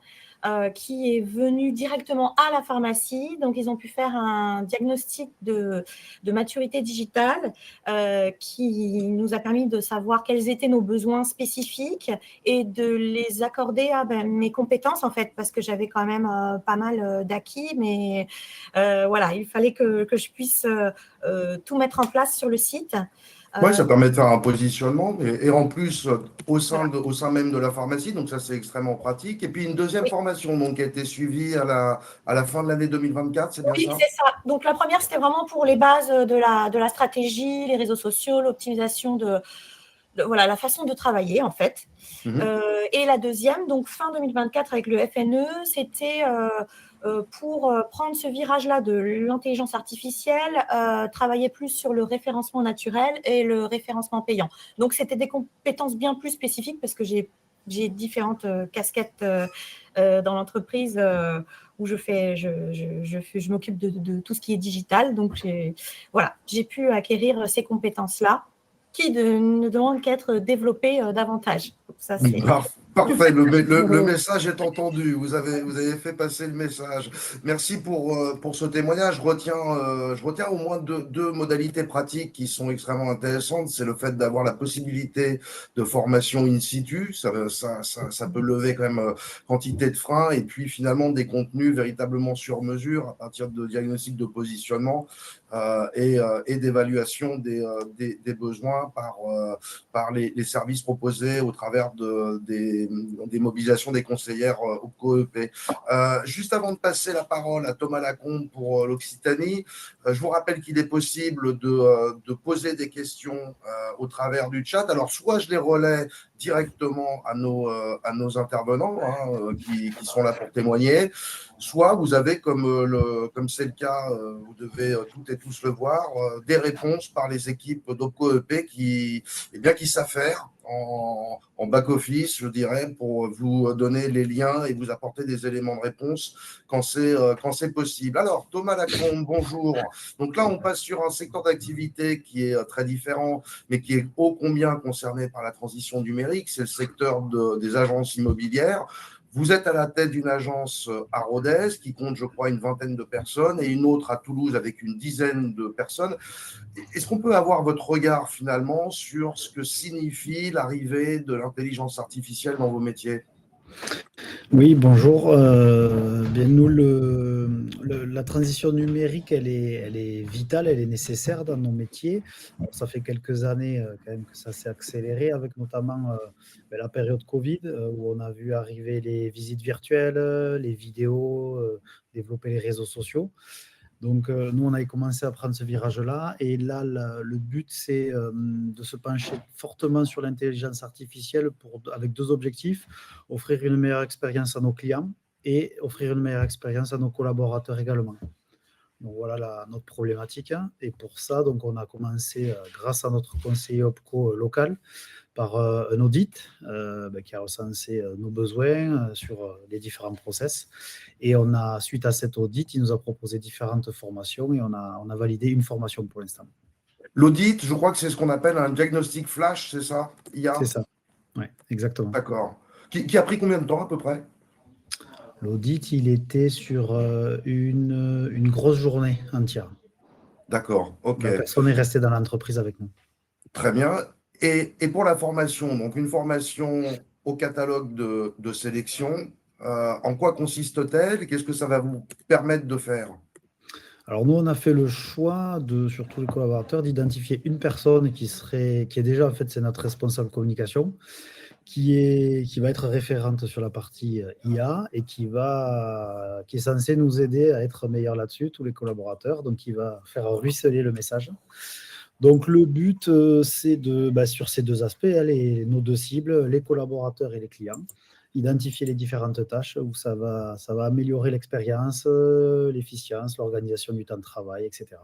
qui est venue directement à la pharmacie. Donc, ils ont pu faire un diagnostic de maturité digitale qui nous a permis de savoir quels étaient nos besoins spécifiques et de les accorder à mes compétences, en fait, parce que j'avais quand même pas mal d'acquis, mais voilà, il fallait que je puisse tout mettre en place sur le site. Oui, ça permet de faire un positionnement et en plus au sein même de la pharmacie, donc ça c'est extrêmement pratique. Et puis une deuxième formation donc, qui a été suivie à la fin de l'année 2024, c'est bien Oui, ça? c'est ça. Donc la première, c'était vraiment pour les bases de la stratégie, les réseaux sociaux, l'optimisation voilà, la façon de travailler en fait. Et la deuxième, donc fin 2024 avec le FNE, c'était pour prendre ce virage-là de l'intelligence artificielle, travailler plus sur le référencement naturel et le référencement payant. Donc, c'était des compétences bien plus spécifiques parce que j'ai différentes casquettes dans l'entreprise où je m'occupe de tout ce qui est digital. Donc, voilà, j'ai pu acquérir ces compétences-là qui ne demandent qu'à être développées davantage. Ça, Parfait, le message est entendu. Vous avez fait passer le message. Merci pour ce témoignage. Je retiens au moins deux modalités pratiques qui sont extrêmement intéressantes. C'est le fait d'avoir la possibilité de formation in situ. Ça peut lever quand même quantité de freins. Et puis finalement des contenus véritablement sur mesure à partir de diagnostics de positionnement et d'évaluation des besoins par les services proposés au travers des mobilisations des conseillères au COEP. Juste avant de passer la parole à Thomas Lacombe pour l'Occitanie, je vous rappelle qu'il est possible de poser des questions au travers du chat. Alors, soit je les relais directement à nos intervenants qui sont là pour témoigner, soit vous avez, comme c'est le cas, vous devez toutes et tous le voir, des réponses par les équipes d'OPCO-EP qui savent faire en back-office, je dirais, pour vous donner les liens et vous apporter des éléments de réponse quand c'est possible. Alors, Thomas Lacombe, bonjour. Donc là, on passe sur un secteur d'activité qui est très différent, mais qui est ô combien concerné par la transition numérique. C'est le secteur des agences immobilières. Vous êtes à la tête d'une agence à Rodez qui compte, je crois, une vingtaine de personnes et une autre à Toulouse avec une dizaine de personnes. Est-ce qu'on peut avoir votre regard finalement sur ce que signifie l'arrivée de l'intelligence artificielle dans vos métiers? Oui, bonjour. Bien nous, la transition numérique, elle est vitale, elle est nécessaire dans nos métiers. Alors, ça fait quelques années quand même que ça s'est accéléré, avec notamment la période Covid, où on a vu arriver les visites virtuelles, les vidéos, développer les réseaux sociaux. Donc, nous, on avait commencé à prendre ce virage-là. Et là, le but, c'est de se pencher fortement sur l'intelligence artificielle avec deux objectifs: offrir une meilleure expérience à nos clients et offrir une meilleure expérience à nos collaborateurs également. Donc voilà notre problématique. Et pour ça, donc, on a commencé, grâce à notre conseiller OPCO local, par un audit qui a recensé nos besoins sur les différents process. Et suite à cet audit, il nous a proposé différentes formations et on a validé une formation pour l'instant. L'audit, je crois que c'est ce qu'on appelle un diagnostic flash, c'est ça? C'est ça, oui, exactement. D'accord. Qui a pris combien de temps à peu près? L'audit, il était sur une grosse journée entière. D'accord, ok. La personne est restée dans l'entreprise avec nous. Très bien. Et pour la formation, donc une formation au catalogue de sélection, en quoi consiste-t-elle? Qu'est-ce que ça va vous permettre de faire? Alors nous, on a fait le choix sur tous les collaborateurs d'identifier une personne qui est déjà, en fait, c'est notre responsable communication, qui va être référente sur la partie IA et qui est censé nous aider à être meilleurs là-dessus, tous les collaborateurs, donc qui va faire ruisseler le message. Donc le but, c'est sur ces deux aspects, nos deux cibles, les collaborateurs et les clients, identifier les différentes tâches où ça va améliorer l'expérience, l'efficience, l'organisation du temps de travail, etc.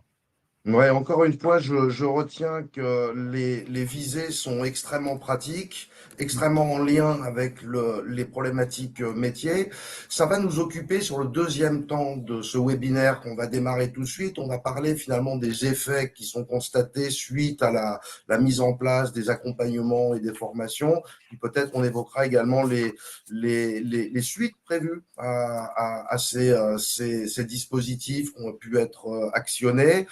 Ouais, encore une fois, je retiens que les visées sont extrêmement pratiques, extrêmement en lien avec les problématiques métiers. Ça va nous occuper sur le deuxième temps de ce webinaire qu'on va démarrer tout de suite. On va parler finalement des effets qui sont constatés suite à la mise en place des accompagnements et des formations. Puis peut-être on évoquera également les suites prévues à ces dispositifs qui ont pu être actionnés.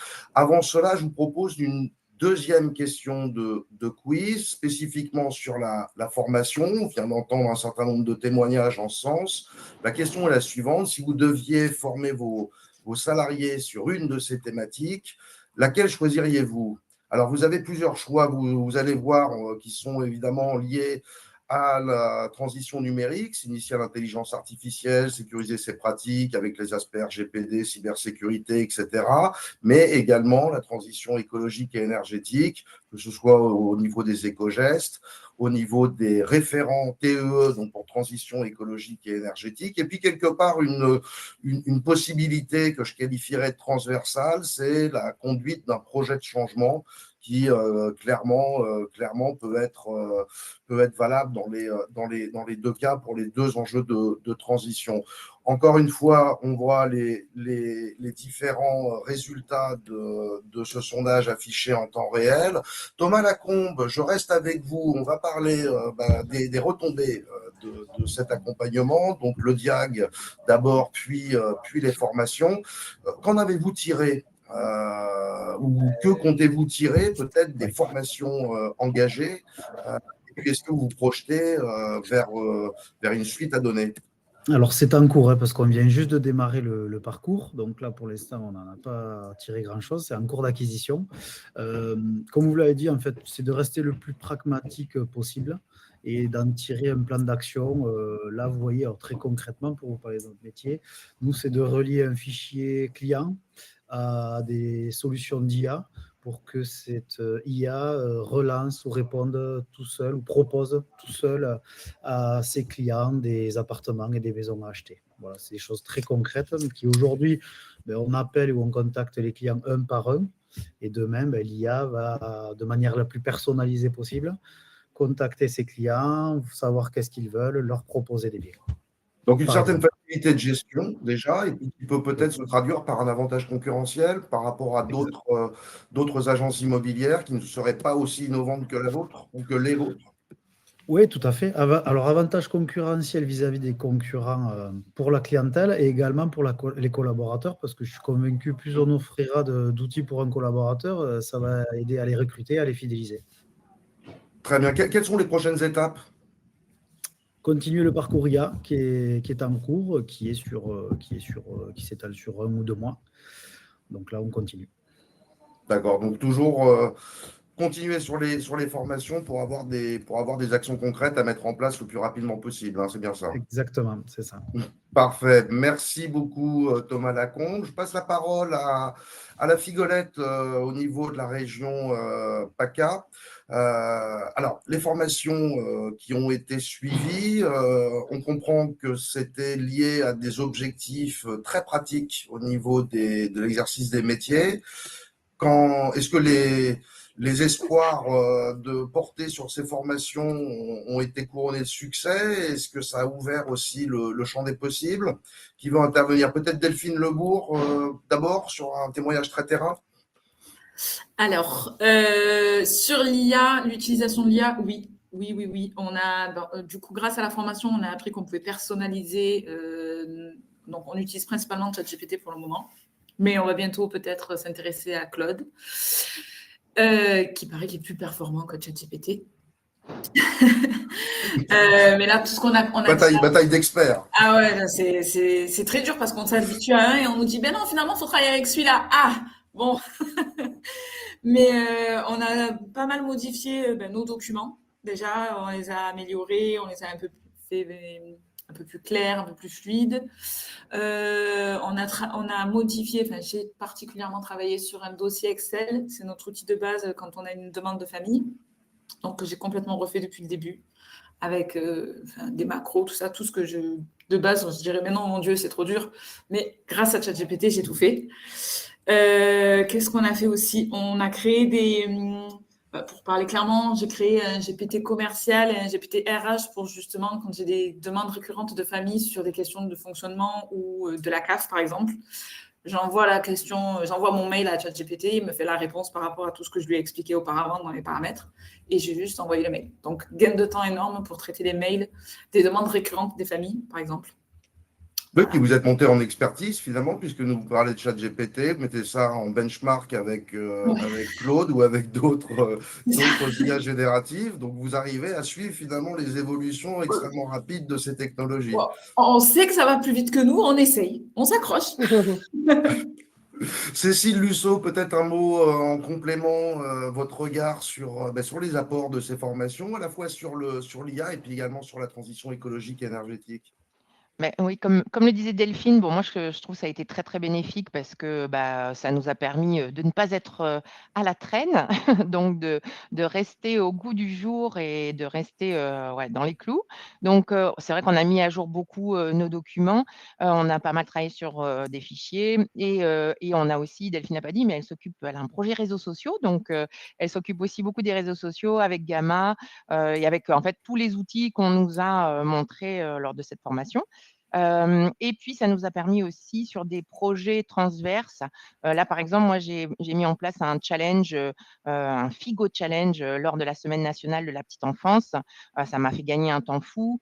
Avant cela, je vous propose une deuxième question de quiz, spécifiquement sur la formation. On vient d'entendre un certain nombre de témoignages en ce sens. La question est la suivante. Si vous deviez former vos salariés sur une de ces thématiques, laquelle choisiriez-vous? Alors, vous avez plusieurs choix, vous allez voir, qui sont évidemment liés à la transition numérique, s'initier à l'intelligence artificielle, sécuriser ses pratiques avec les aspects RGPD, cybersécurité, etc., mais également la transition écologique et énergétique, que ce soit au niveau des éco-gestes, au niveau des référents TEE, donc pour transition écologique et énergétique, et puis quelque part une possibilité que je qualifierais de transversale, c'est la conduite d'un projet de changement qui clairement peut être valable dans les deux cas pour les deux enjeux de transition. Encore une fois, on voit les différents résultats de ce sondage affichés en temps réel. Thomas Lacombe, je reste avec vous. On va parler des retombées de cet accompagnement, donc le diag d'abord, puis les formations. Qu'en avez-vous tiré ou que comptez-vous tirer peut-être des formations engagées et puis est-ce que vous vous projetez vers une suite à donner? Alors c'est en cours, parce qu'on vient juste de démarrer le parcours, donc là pour l'instant on n'en a pas tiré grand-chose, c'est en cours d'acquisition. Comme vous l'avez dit, en fait, c'est de rester le plus pragmatique possible et d'en tirer un plan d'action. Là vous voyez, alors, très concrètement, pour vous parler de notre métier, nous c'est de relier un fichier client à des solutions d'IA pour que cette IA relance ou réponde tout seul ou propose tout seul à ses clients des appartements et des maisons à acheter. Voilà, c'est des choses très concrètes qui aujourd'hui, on appelle ou on contacte les clients un par un et demain, l'IA va, de manière la plus personnalisée possible, contacter ses clients, savoir qu'est-ce qu'ils veulent, leur proposer des biens. Donc, une certaine facilité de gestion, déjà, et puis qui peut peut-être se traduire par un avantage concurrentiel par rapport à d'autres agences immobilières qui ne seraient pas aussi innovantes que la vôtre ou que les vôtres. Oui, tout à fait. Alors, avantage concurrentiel vis-à-vis des concurrents pour la clientèle et également pour les collaborateurs, parce que je suis convaincu, plus on offrira d'outils pour un collaborateur, ça va aider à les recruter, à les fidéliser. Très bien. Quelles sont les prochaines étapes? Continuer le parcours IA qui est en cours, qui s'étale sur 1 ou 2 mois. Donc là, on continue. D'accord. Donc toujours continuer sur les formations pour avoir des actions concrètes à mettre en place le plus rapidement possible. Hein, c'est bien ça. Exactement, c'est ça. Parfait. Merci beaucoup, Thomas Lacombe. Je passe la parole à la Figolette au niveau de la région PACA. Alors, les formations qui ont été suivies, on comprend que c'était lié à des objectifs très pratiques au niveau de l'exercice des métiers. Est-ce que les espoirs de porter sur ces formations ont été couronnés de succès? Est-ce que ça a ouvert aussi le champ des possibles? Qui va intervenir? Peut-être Delphine Lebourg, d'abord, sur un témoignage très terrain. Alors, sur l'IA, l'utilisation de l'IA, oui. Du coup, grâce à la formation, on a appris qu'on pouvait personnaliser. Donc, on utilise principalement ChatGPT pour le moment. Mais on va bientôt peut-être s'intéresser à Claude, qui paraît qu'il est plus performant que ChatGPT. Mais là, tout ce qu'on a... Bataille d'experts. Ah ouais, c'est très dur parce qu'on s'habitue à un et on nous dit, ben non, finalement, il faut travailler avec celui-là. Ah, bon. Mais on a pas mal modifié nos documents. Déjà, on les a améliorés, on les a un peu plus clairs, un peu plus fluides. On a modifié, enfin, j'ai particulièrement travaillé sur un dossier Excel. C'est notre outil de base quand on a une demande de famille. Donc, j'ai complètement refait depuis le début avec des macros, tout ça, tout ce que de base, je dirais, mais non, mon Dieu, c'est trop dur. Mais grâce à ChatGPT, j'ai tout fait. Qu'est-ce qu'on a fait aussi? On a créé pour parler clairement, j'ai créé un GPT commercial et un GPT RH pour justement, quand j'ai des demandes récurrentes de famille sur des questions de fonctionnement ou de la CAF, par exemple, j'envoie mon mail à ChatGPT, il me fait la réponse par rapport à tout ce que je lui ai expliqué auparavant dans les paramètres et j'ai juste envoyé le mail. Donc, gain de temps énorme pour traiter les mails, des demandes récurrentes des familles, par exemple. Oui, puis vous êtes monté en expertise finalement, puisque nous vous parlez de ChatGPT, vous mettez ça en benchmark avec Claude ou avec d'autres IA génératives. Donc, vous arrivez à suivre finalement les évolutions extrêmement rapides de ces technologies. Wow. On sait que ça va plus vite que nous, on essaye, on s'accroche. Cécile Lusseau, peut-être un mot en complément, votre regard sur les apports de ces formations, à la fois sur l'IA et puis également sur la transition écologique et énergétique. Mais oui, comme le disait Delphine, bon, moi je trouve que ça a été très très bénéfique parce que ça nous a permis de ne pas être à la traîne, donc de rester au goût du jour et de rester dans les clous. Donc c'est vrai qu'on a mis à jour beaucoup nos documents, on a pas mal travaillé sur des fichiers et on a aussi, Delphine n'a pas dit, mais elle a un projet réseaux sociaux, donc elle s'occupe aussi beaucoup des réseaux sociaux avec Gamma et avec en fait tous les outils qu'on nous a montrés lors de cette formation. Et puis, ça nous a permis aussi sur des projets transverses. Là, par exemple, moi, j'ai mis en place un challenge, un Figo Challenge lors de la Semaine nationale de la petite enfance. Ça m'a fait gagner un temps fou.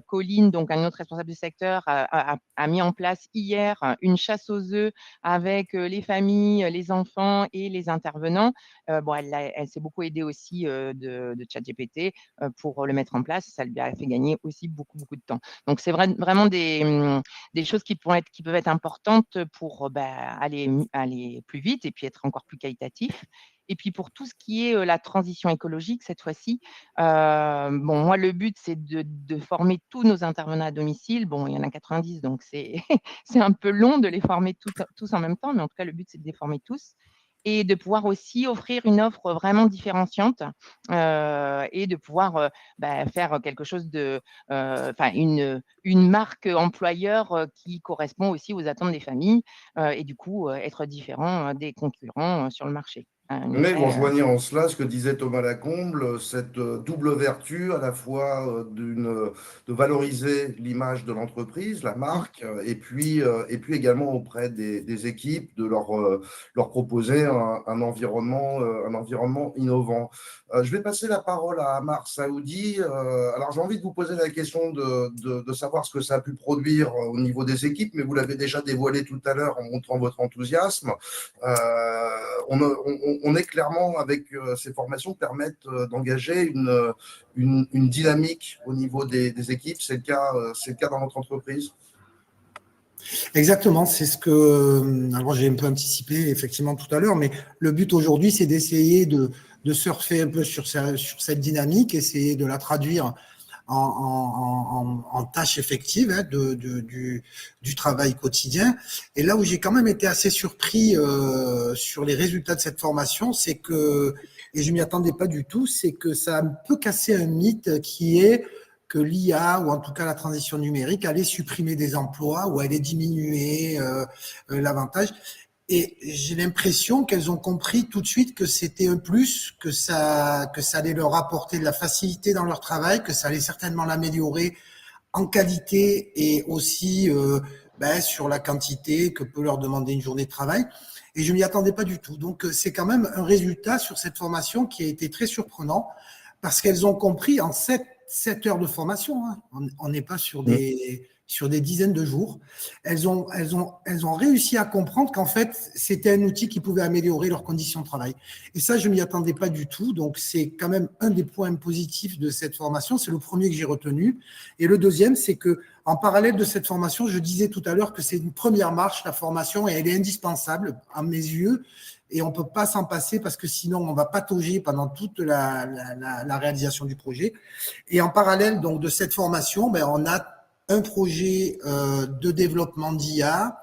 Colline, donc un autre responsable du secteur, a mis en place hier une chasse aux œufs avec les familles, les enfants et les intervenants. Elle s'est beaucoup aidée aussi de ChatGPT pour le mettre en place. Ça lui a fait gagner aussi beaucoup de temps. Donc, c'est vraiment des choses qui peuvent être importantes pour aller plus vite et puis être encore plus qualitatif. Et puis pour tout ce qui est la transition écologique, cette fois-ci, moi, le but, c'est de former tous nos intervenants à domicile. Bon, il y en a 90, donc c'est un peu long de les former tous en même temps, mais en tout cas, le but, c'est de les former tous et de pouvoir aussi offrir une offre vraiment différenciante et de pouvoir faire quelque chose une marque employeur qui correspond aussi aux attentes des familles et du coup être différent des concurrents sur le marché. Mais vous rejoignez en cela ce que disait Thomas Lacombe, cette double vertu à la fois de valoriser l'image de l'entreprise, la marque, et puis également auprès des équipes de leur proposer un environnement innovant. Je vais passer la parole à Amar Saoudi. Alors j'ai envie de vous poser la question de savoir ce que ça a pu produire au niveau des équipes, mais vous l'avez déjà dévoilé tout à l'heure en montrant votre enthousiasme. On est clairement, avec ces formations, permettent d'engager une dynamique au niveau des équipes. C'est le cas dans votre entreprise? Exactement, c'est ce que alors j'ai un peu anticipé effectivement tout à l'heure, mais le but aujourd'hui, c'est d'essayer de surfer un peu sur cette dynamique, essayer de la traduire en tâches effectives hein, du travail quotidien. Et là où j'ai quand même été assez surpris sur les résultats de cette formation, c'est que, et je m'y attendais pas du tout, c'est que ça a un peu cassé un mythe qui est que l'IA, ou en tout cas la transition numérique, allait supprimer des emplois ou allait diminuer l'avantage. Et j'ai l'impression qu'elles ont compris tout de suite que c'était un plus, que ça allait leur apporter de la facilité dans leur travail, que ça allait certainement l'améliorer en qualité et aussi sur la quantité que peut leur demander une journée de travail. Et je m'y attendais pas du tout. Donc, c'est quand même un résultat sur cette formation qui a été très surprenant parce qu'elles ont compris en 7 heures de formation, hein, on n'est pas sur des dizaines de jours, elles ont réussi à comprendre qu'en fait, c'était un outil qui pouvait améliorer leurs conditions de travail. Et ça, je ne m'y attendais pas du tout. Donc, c'est quand même un des points positifs de cette formation. C'est le premier que j'ai retenu. Et le deuxième, c'est que en parallèle de cette formation, je disais tout à l'heure que c'est une première marche, la formation, et elle est indispensable à mes yeux. Et on ne peut pas s'en passer parce que sinon, on va patauger pendant toute la réalisation du projet. Et en parallèle donc, de cette formation, on a un projet de développement d'IA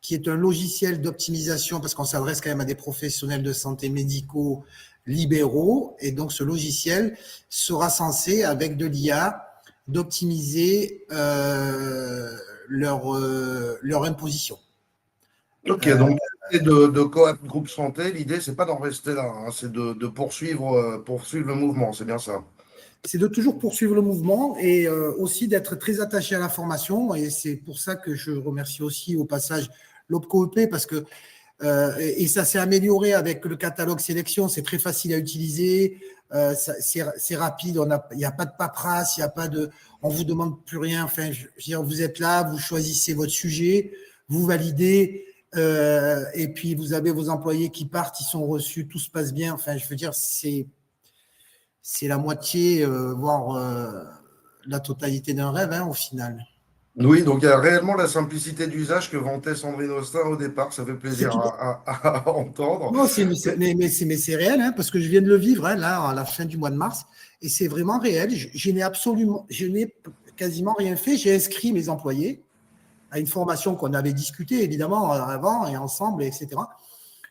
qui est un logiciel d'optimisation parce qu'on s'adresse quand même à des professionnels de santé médicaux libéraux. Et donc, ce logiciel sera censé, avec de l'IA, d'optimiser leur imposition. Ok, donc de Coop Groupe Santé, l'idée, c'est pas d'en rester là, hein, c'est de poursuivre le mouvement, c'est bien ça. C'est de toujours poursuivre le mouvement et aussi d'être très attaché à la formation. Et c'est pour ça que je remercie aussi au passage l'OPCO-EP parce que et ça s'est amélioré avec le catalogue sélection, c'est très facile à utiliser, c'est rapide, il n'y a pas de paperasse, on vous demande plus rien. Enfin, je veux dire, vous êtes là, vous choisissez votre sujet, vous validez, et puis vous avez vos employés qui partent, ils sont reçus, tout se passe bien. Enfin, je veux dire, c'est la moitié, voire la totalité d'un rêve, hein, au final. Oui, donc il y a réellement la simplicité d'usage que vantait Sandrine Austin au départ, ça fait plaisir à entendre. Non, mais c'est réel, hein, parce que je viens de le vivre hein, là, à la fin du mois de mars, et c'est vraiment réel. Je n'ai quasiment rien fait. J'ai inscrit mes employés à une formation qu'on avait discutée, évidemment, avant et ensemble, etc.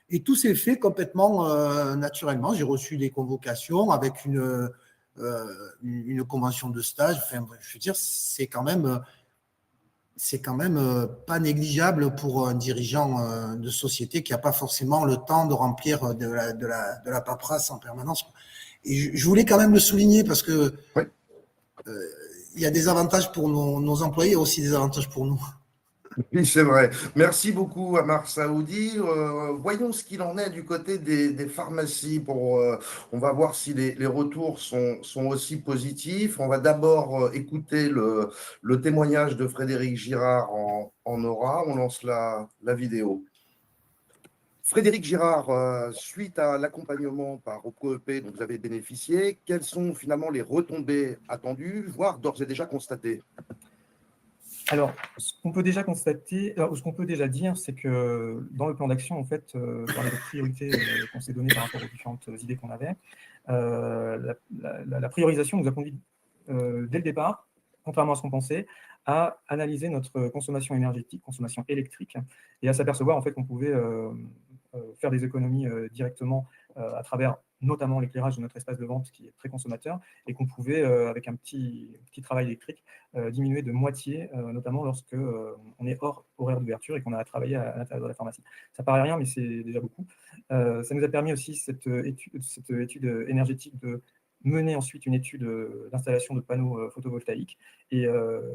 Et tout s'est fait complètement naturellement. J'ai reçu des convocations avec une convention de stage. Enfin, je veux dire, c'est quand même pas négligeable pour un dirigeant de société qui n'a pas forcément le temps de remplir de la paperasse en permanence. Et je voulais quand même le souligner parce que il y a des avantages pour nos employés et aussi des avantages pour nous. Oui, c'est vrai. Merci beaucoup, Amar Saoudi. Voyons ce qu'il en est du côté des pharmacies. On va voir si les retours sont aussi positifs. On va d'abord écouter le témoignage de Frédéric Girard en aura. On lance la vidéo. Frédéric Girard, suite à l'accompagnement par OPCO-EP dont vous avez bénéficié, quelles sont finalement les retombées attendues, voire d'ores et déjà constatées ? Alors, ce qu'on peut déjà constater, ce qu'on peut déjà dire, c'est que dans le plan d'action, en fait, dans les priorités qu'on s'est données par rapport aux différentes idées qu'on avait, la priorisation nous a conduit dès le départ, contrairement à ce qu'on pensait, à analyser notre consommation énergétique, consommation électrique, et à s'apercevoir en fait qu'on pouvait faire des économies directement à travers notamment l'éclairage de notre espace de vente qui est très consommateur, et qu'on pouvait, avec un petit travail électrique, diminuer de moitié, notamment lorsque on est hors horaire d'ouverture et qu'on a à travailler à l'intérieur de la pharmacie. Ça paraît rien, mais c'est déjà beaucoup. Ça nous a permis aussi, cette étude énergétique, de mener ensuite une étude d'installation de panneaux photovoltaïques et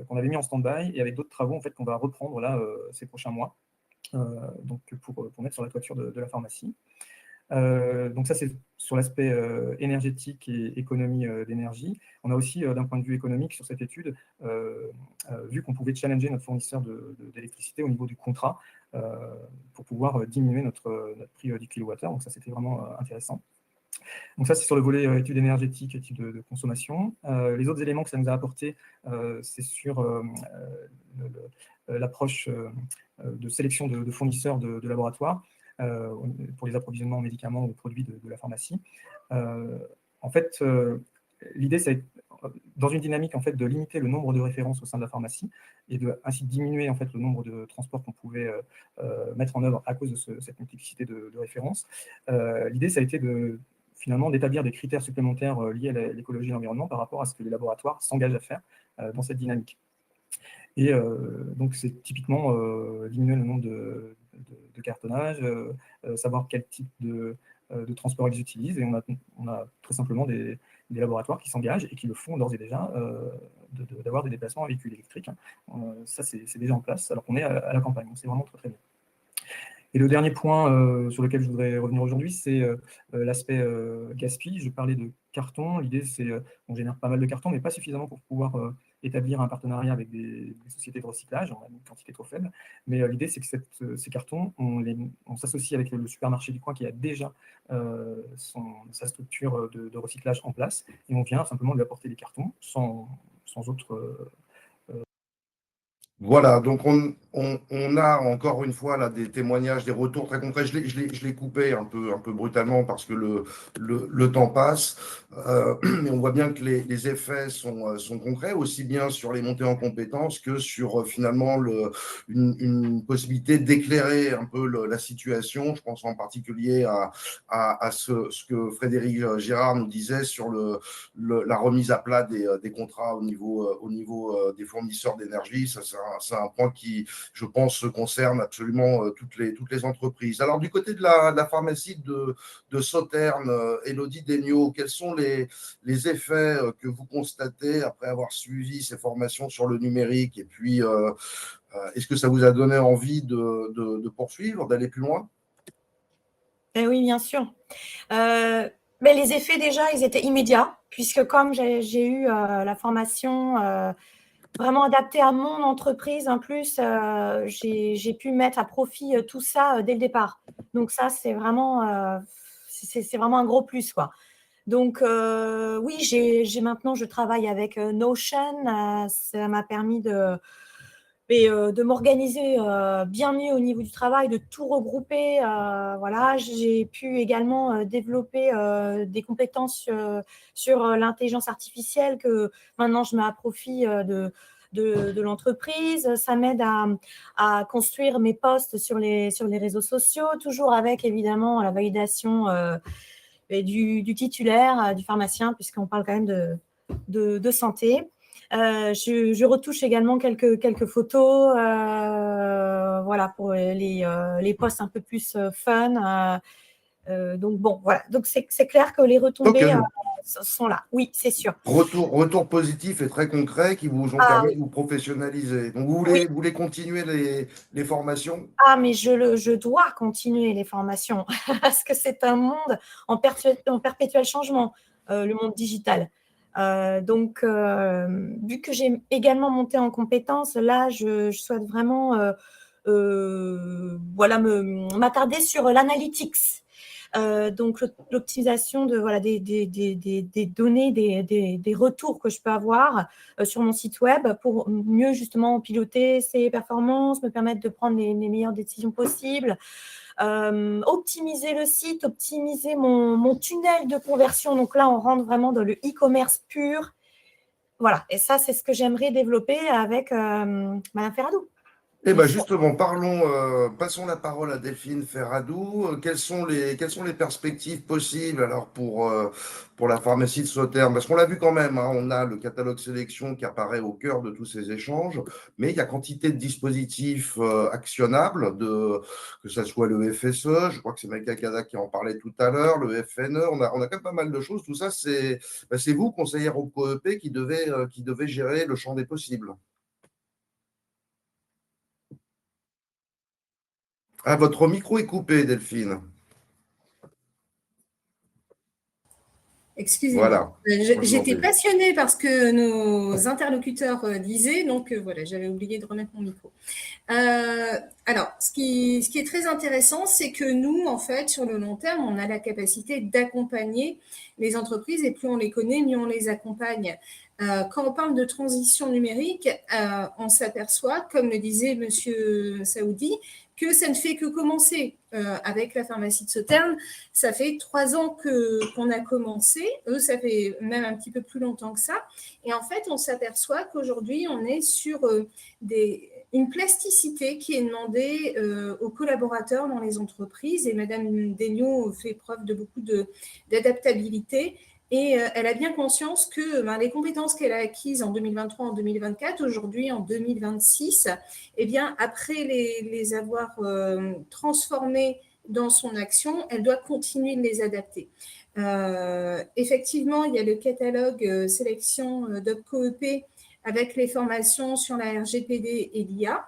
qu'on avait mis en stand-by, et avec d'autres travaux en fait, qu'on va reprendre là ces prochains mois, donc pour mettre sur la toiture de la pharmacie. Donc ça, c'est sur l'aspect énergétique et économie d'énergie. On a aussi, d'un point de vue économique, sur cette étude, vu qu'on pouvait challenger notre fournisseur d'électricité au niveau du contrat pour pouvoir diminuer notre prix du kilowattheure. Donc ça, c'était vraiment intéressant. Donc ça, c'est sur le volet études énergétiques, études de consommation. Les autres éléments que ça nous a apporté, c'est sur l'approche de sélection de fournisseurs de laboratoires. pour les approvisionnements en médicaments ou produits de la pharmacie. En fait, l'idée, c'est dans une dynamique en fait, de limiter le nombre de références au sein de la pharmacie et ainsi diminuer en fait, le nombre de transports qu'on pouvait mettre en œuvre à cause de cette multiplicité de références. L'idée, ça a été finalement d'établir des critères supplémentaires liés à l'écologie et l'environnement par rapport à ce que les laboratoires s'engagent à faire dans cette dynamique. Et donc, c'est typiquement diminuer le nombre de cartonnages, savoir quel type de transport ils utilisent. Et on a très simplement des laboratoires qui s'engagent et qui le font d'ores et déjà d'avoir des déplacements en véhicule électrique. Ça, c'est déjà en place, alors qu'on est à la campagne. C'est vraiment très, très bien. Et le dernier point sur lequel je voudrais revenir aujourd'hui, c'est l'aspect gaspille. Je parlais de carton. L'idée, c'est qu'on génère pas mal de carton, mais pas suffisamment pour pouvoir établir un partenariat avec des sociétés de recyclage. On a une quantité trop faible. Mais l'idée, c'est que ces cartons, on s'associe avec le supermarché du coin qui a déjà sa structure de recyclage en place. Et on vient simplement lui apporter des cartons sans autre... Voilà, donc on a encore une fois là des témoignages, des retours très concrets. Je l'ai coupé un peu brutalement parce que le temps passe, mais on voit bien que les effets sont concrets, aussi bien sur les montées en compétences que sur finalement une possibilité d'éclairer un peu la situation. Je pense en particulier à ce que Frédéric Girard nous disait sur la remise à plat des contrats au niveau des fournisseurs d'énergie. Ça, c'est un point qui, je pense, concerne absolument toutes les entreprises. Alors, du côté de la pharmacie de Sauternes, Élodie Degnaud, quels sont les effets que vous constatez après avoir suivi ces formations sur le numérique? Et puis, est-ce que ça vous a donné envie de poursuivre, d'aller plus loin? Oui, bien sûr. Mais les effets, déjà, ils étaient immédiats, puisque comme j'ai eu la formation vraiment adaptée à mon entreprise, en plus, j'ai pu mettre à profit tout ça dès le départ. Donc ça, c'est vraiment un gros plus, quoi. Donc oui, maintenant, je travaille avec Notion. Ça m'a permis de m'organiser bien mieux au niveau du travail, de tout regrouper. Voilà, j'ai pu également développer des compétences sur l'intelligence artificielle que maintenant je mets à profit de l'entreprise. Ça m'aide à construire mes posts sur les réseaux sociaux, toujours avec évidemment la validation du titulaire, du pharmacien, puisqu'on parle quand même de santé. Je retouche également quelques photos, voilà, pour les posts un peu plus fun. Donc bon, voilà. Donc c'est clair que les retombées sont là. Oui, c'est sûr. Retour positif et très concret qui vous ont permis de vous professionnaliser. Donc vous voulez continuer les formations? Ah, mais je dois continuer les formations parce que c'est un monde en perpétuel changement, le monde digital. Donc, vu que j'ai également monté en compétences, là, je souhaite vraiment voilà, m'attarder sur l'analytics. Donc, l'optimisation des données, des retours que je peux avoir sur mon site web pour mieux justement piloter ces performances, me permettre de prendre les meilleures décisions possibles. Optimiser le site, optimiser mon tunnel de conversion. Donc là, on rentre vraiment dans le e-commerce pur. Voilà, et ça, c'est ce que j'aimerais développer avec Madame Ferradou. Eh bien, justement, passons la parole à Delphine Ferradou. Quelles sont les perspectives possibles alors pour la pharmacie de Sauternes? Parce qu'on l'a vu quand même, hein, on a le catalogue sélection qui apparaît au cœur de tous ces échanges, mais il y a quantité de dispositifs actionnables, que ce soit le FSE, je crois que c'est Maïka Kada qui en parlait tout à l'heure, le FNE, on a quand même pas mal de choses. Tout ça, c'est vous, conseillère au COEP, qui devez gérer le champ des possibles. Ah, votre micro est coupé, Delphine. Excusez-moi. Voilà. J'étais passionnée par ce que nos interlocuteurs disaient, donc voilà, j'avais oublié de remettre mon micro. Alors, ce qui est très intéressant, c'est que nous, en fait, sur le long terme, on a la capacité d'accompagner les entreprises et plus on les connaît, mieux on les accompagne. Quand on parle de transition numérique, on s'aperçoit, comme le disait Monsieur Saoudi, que ça ne fait que commencer avec la pharmacie de Sauternes. Ça fait 3 ans qu'on a commencé. Eux, ça fait même un petit peu plus longtemps que ça. Et en fait, on s'aperçoit qu'aujourd'hui, on est sur une plasticité qui est demandée aux collaborateurs dans les entreprises. Et Madame Degnaud fait preuve de beaucoup d'adaptabilité. Et elle a bien conscience que les compétences qu'elle a acquises en 2023, en 2024, aujourd'hui, en 2026, eh bien, après les avoir transformées dans son action, elle doit continuer de les adapter. Effectivement, il y a le catalogue sélection d'OpcoEP avec les formations sur la RGPD et l'IA.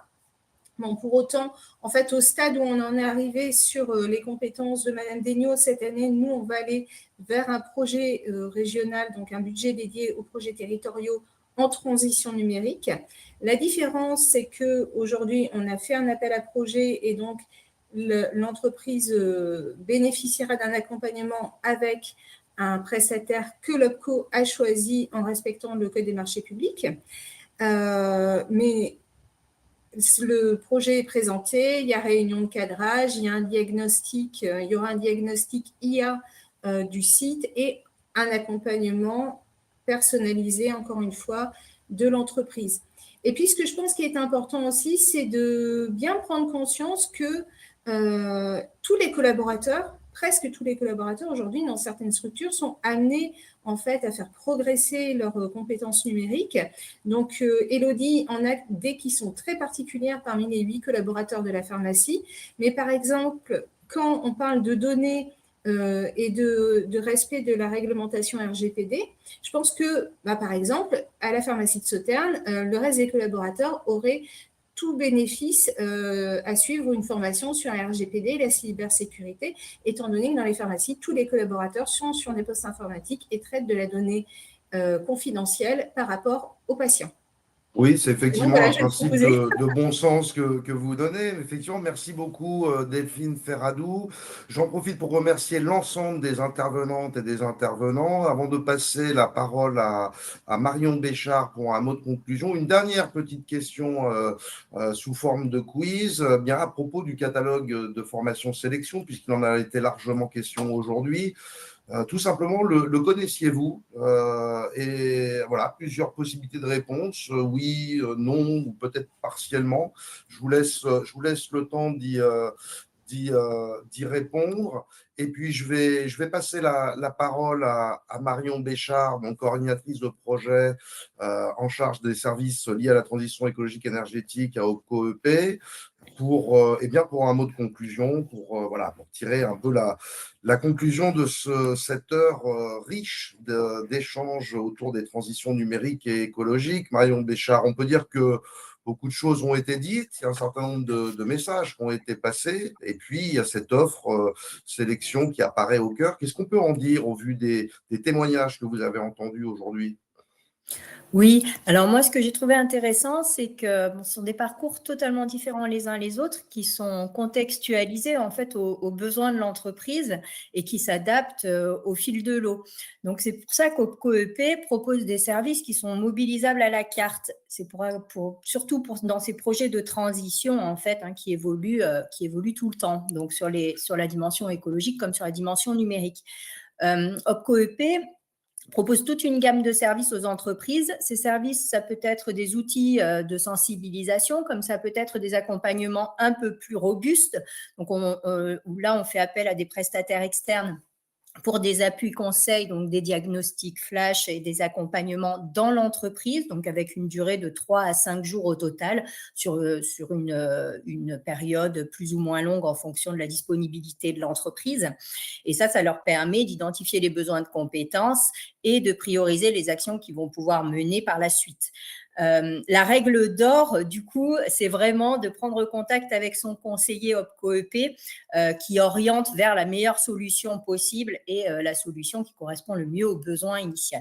Bon, pour autant, en fait, au stade où on en est arrivé sur les compétences de Madame Degnaud cette année, nous, on va aller vers un projet régional, donc un budget dédié aux projets territoriaux en transition numérique. La différence, c'est qu'aujourd'hui, on a fait un appel à projet et donc l'entreprise bénéficiera d'un accompagnement avec un prestataire que l'OPCO a choisi en respectant le Code des marchés publics. Mais le projet est présenté, il y a réunion de cadrage, il y a un diagnostic, il y aura un diagnostic IA du site et un accompagnement personnalisé, encore une fois, de l'entreprise. Et puis, ce que je pense qui est important aussi, c'est de bien prendre conscience que tous les collaborateurs, presque tous les collaborateurs aujourd'hui dans certaines structures sont amenés en fait à faire progresser leurs compétences numériques. Donc, Élodie en a des qui sont très particulières parmi les 8 collaborateurs de la pharmacie. Mais par exemple, quand on parle de données et de respect de la réglementation RGPD, je pense que, par exemple, à la pharmacie de Sauternes, le reste des collaborateurs auraient tout bénéfice à suivre une formation sur la RGPD et la cybersécurité, étant donné que dans les pharmacies, tous les collaborateurs sont sur des postes informatiques et traitent de la donnée confidentielle par rapport aux patients. Oui, c'est effectivement voilà, un principe de bon sens que vous donnez. Effectivement, merci beaucoup Delphine Ferradou. J'en profite pour remercier l'ensemble des intervenantes et des intervenants. Avant de passer la parole à Marion Béchard pour un mot de conclusion, une dernière petite question sous forme de quiz, bien à propos du catalogue de formation sélection, puisqu'il en a été largement question aujourd'hui. Tout simplement, le connaissiez-vous? Et voilà, plusieurs possibilités de réponse, oui, non, ou peut-être partiellement. Je vous laisse le temps d'y répondre. Et puis, je vais passer la parole à Marion Béchard, mon coordinatrice de projet en charge des services liés à la transition écologique énergétique à OpcoEP, pour un mot de conclusion, pour tirer un peu la conclusion de cette heure riche d'échanges autour des transitions numériques et écologiques. Marion Béchard, on peut dire que beaucoup de choses ont été dites, il y a un certain nombre de messages qui ont été passés, et puis il y a cette offre sélection qui apparaît au cœur. Qu'est-ce qu'on peut en dire au vu des témoignages que vous avez entendus aujourd'hui ? Oui, alors moi, ce que j'ai trouvé intéressant, c'est que ce sont des parcours totalement différents les uns les autres, qui sont contextualisés en fait aux besoins de l'entreprise et qui s'adaptent au fil de l'eau. Donc, c'est pour ça qu'OpcoEP propose des services qui sont mobilisables à la carte. C'est surtout dans ces projets de transition en fait qui évoluent tout le temps, donc sur la dimension écologique comme sur la dimension numérique. OpcoEP propose toute une gamme de services aux entreprises. Ces services, ça peut être des outils de sensibilisation, comme ça peut être des accompagnements un peu plus robustes. Donc, là, on fait appel à des prestataires externes pour des appuis conseils, donc des diagnostics flash et des accompagnements dans l'entreprise, donc avec une durée de 3 à 5 jours au total sur une période plus ou moins longue en fonction de la disponibilité de l'entreprise. Et ça leur permet d'identifier les besoins de compétences et de prioriser les actions qu'ils vont pouvoir mener par la suite. La règle d'or, du coup, c'est vraiment de prendre contact avec son conseiller OpcoEP qui oriente vers la meilleure solution possible et la solution qui correspond le mieux aux besoins initiaux.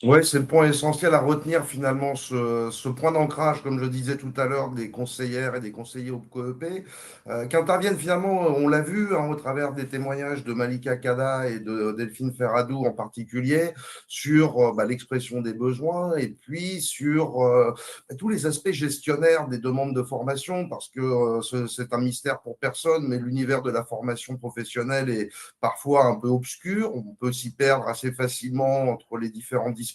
Oui, c'est le point essentiel à retenir finalement, ce point d'ancrage, comme je le disais tout à l'heure, des conseillères et des conseillers au COEP, qui interviennent finalement, on l'a vu au travers des témoignages de Malika Kada et de Delphine Ferradou en particulier, sur l'expression des besoins et puis sur tous les aspects gestionnaires des demandes de formation, parce que c'est un mystère pour personne, mais l'univers de la formation professionnelle est parfois un peu obscur. On peut s'y perdre assez facilement entre les différents dispositifs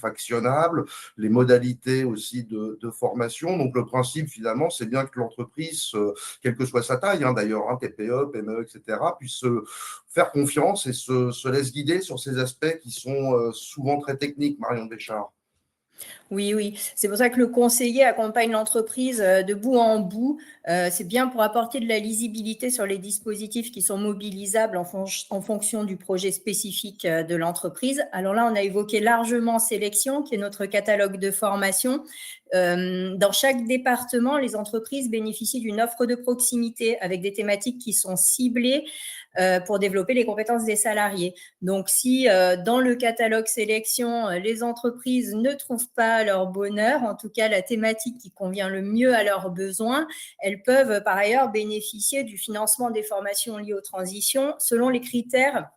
actionnables, les modalités aussi de formation. Donc, le principe, finalement, c'est bien que l'entreprise, quelle que soit sa taille, d'ailleurs, TPE, PME, etc., puisse se faire confiance et se laisse guider sur ces aspects qui sont souvent très techniques, Marion Béchard. Oui, oui. C'est pour ça que le conseiller accompagne l'entreprise de bout en bout. C'est bien pour apporter de la lisibilité sur les dispositifs qui sont mobilisables en fonction du projet spécifique de l'entreprise. Alors là, on a évoqué largement Sélection, qui est notre catalogue de formation. Dans chaque département, les entreprises bénéficient d'une offre de proximité avec des thématiques qui sont ciblées pour développer les compétences des salariés. Donc, si dans le catalogue sélection, les entreprises ne trouvent pas leur bonheur, en tout cas la thématique qui convient le mieux à leurs besoins, elles peuvent par ailleurs bénéficier du financement des formations liées aux transitions selon les critères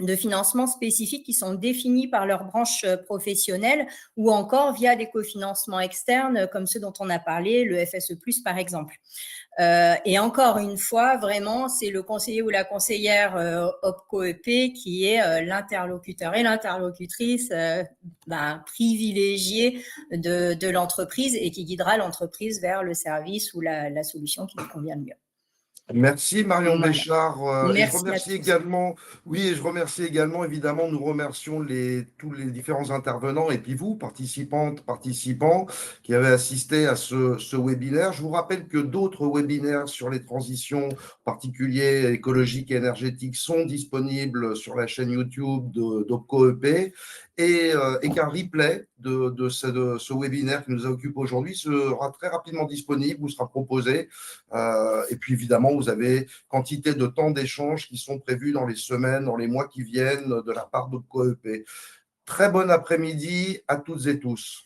de financement spécifiques qui sont définis par leur branche professionnelle ou encore via des cofinancements externes comme ceux dont on a parlé, le FSE+, par exemple. Et encore une fois, vraiment, c'est le conseiller ou la conseillère OPCO-EP qui est l'interlocuteur et l'interlocutrice privilégiée de l'entreprise et qui guidera l'entreprise vers le service ou la solution qui lui convient le mieux. Merci Marion Voilà. Béchard. Et je Merci remercie également, évidemment, nous remercions tous les différents intervenants et puis vous, participantes, participants, qui avez assisté à ce webinaire. Je vous rappelle que d'autres webinaires sur les transitions, en particulier écologiques et énergétiques, sont disponibles sur la chaîne YouTube d'OPCO-EP et qu'un replay de ce webinaire qui nous occupe aujourd'hui sera très rapidement disponible, vous sera proposé. Et puis évidemment, vous avez quantité de temps d'échange qui sont prévus dans les semaines, dans les mois qui viennent de la part d'OPCO-EP. Très bon après-midi à toutes et tous.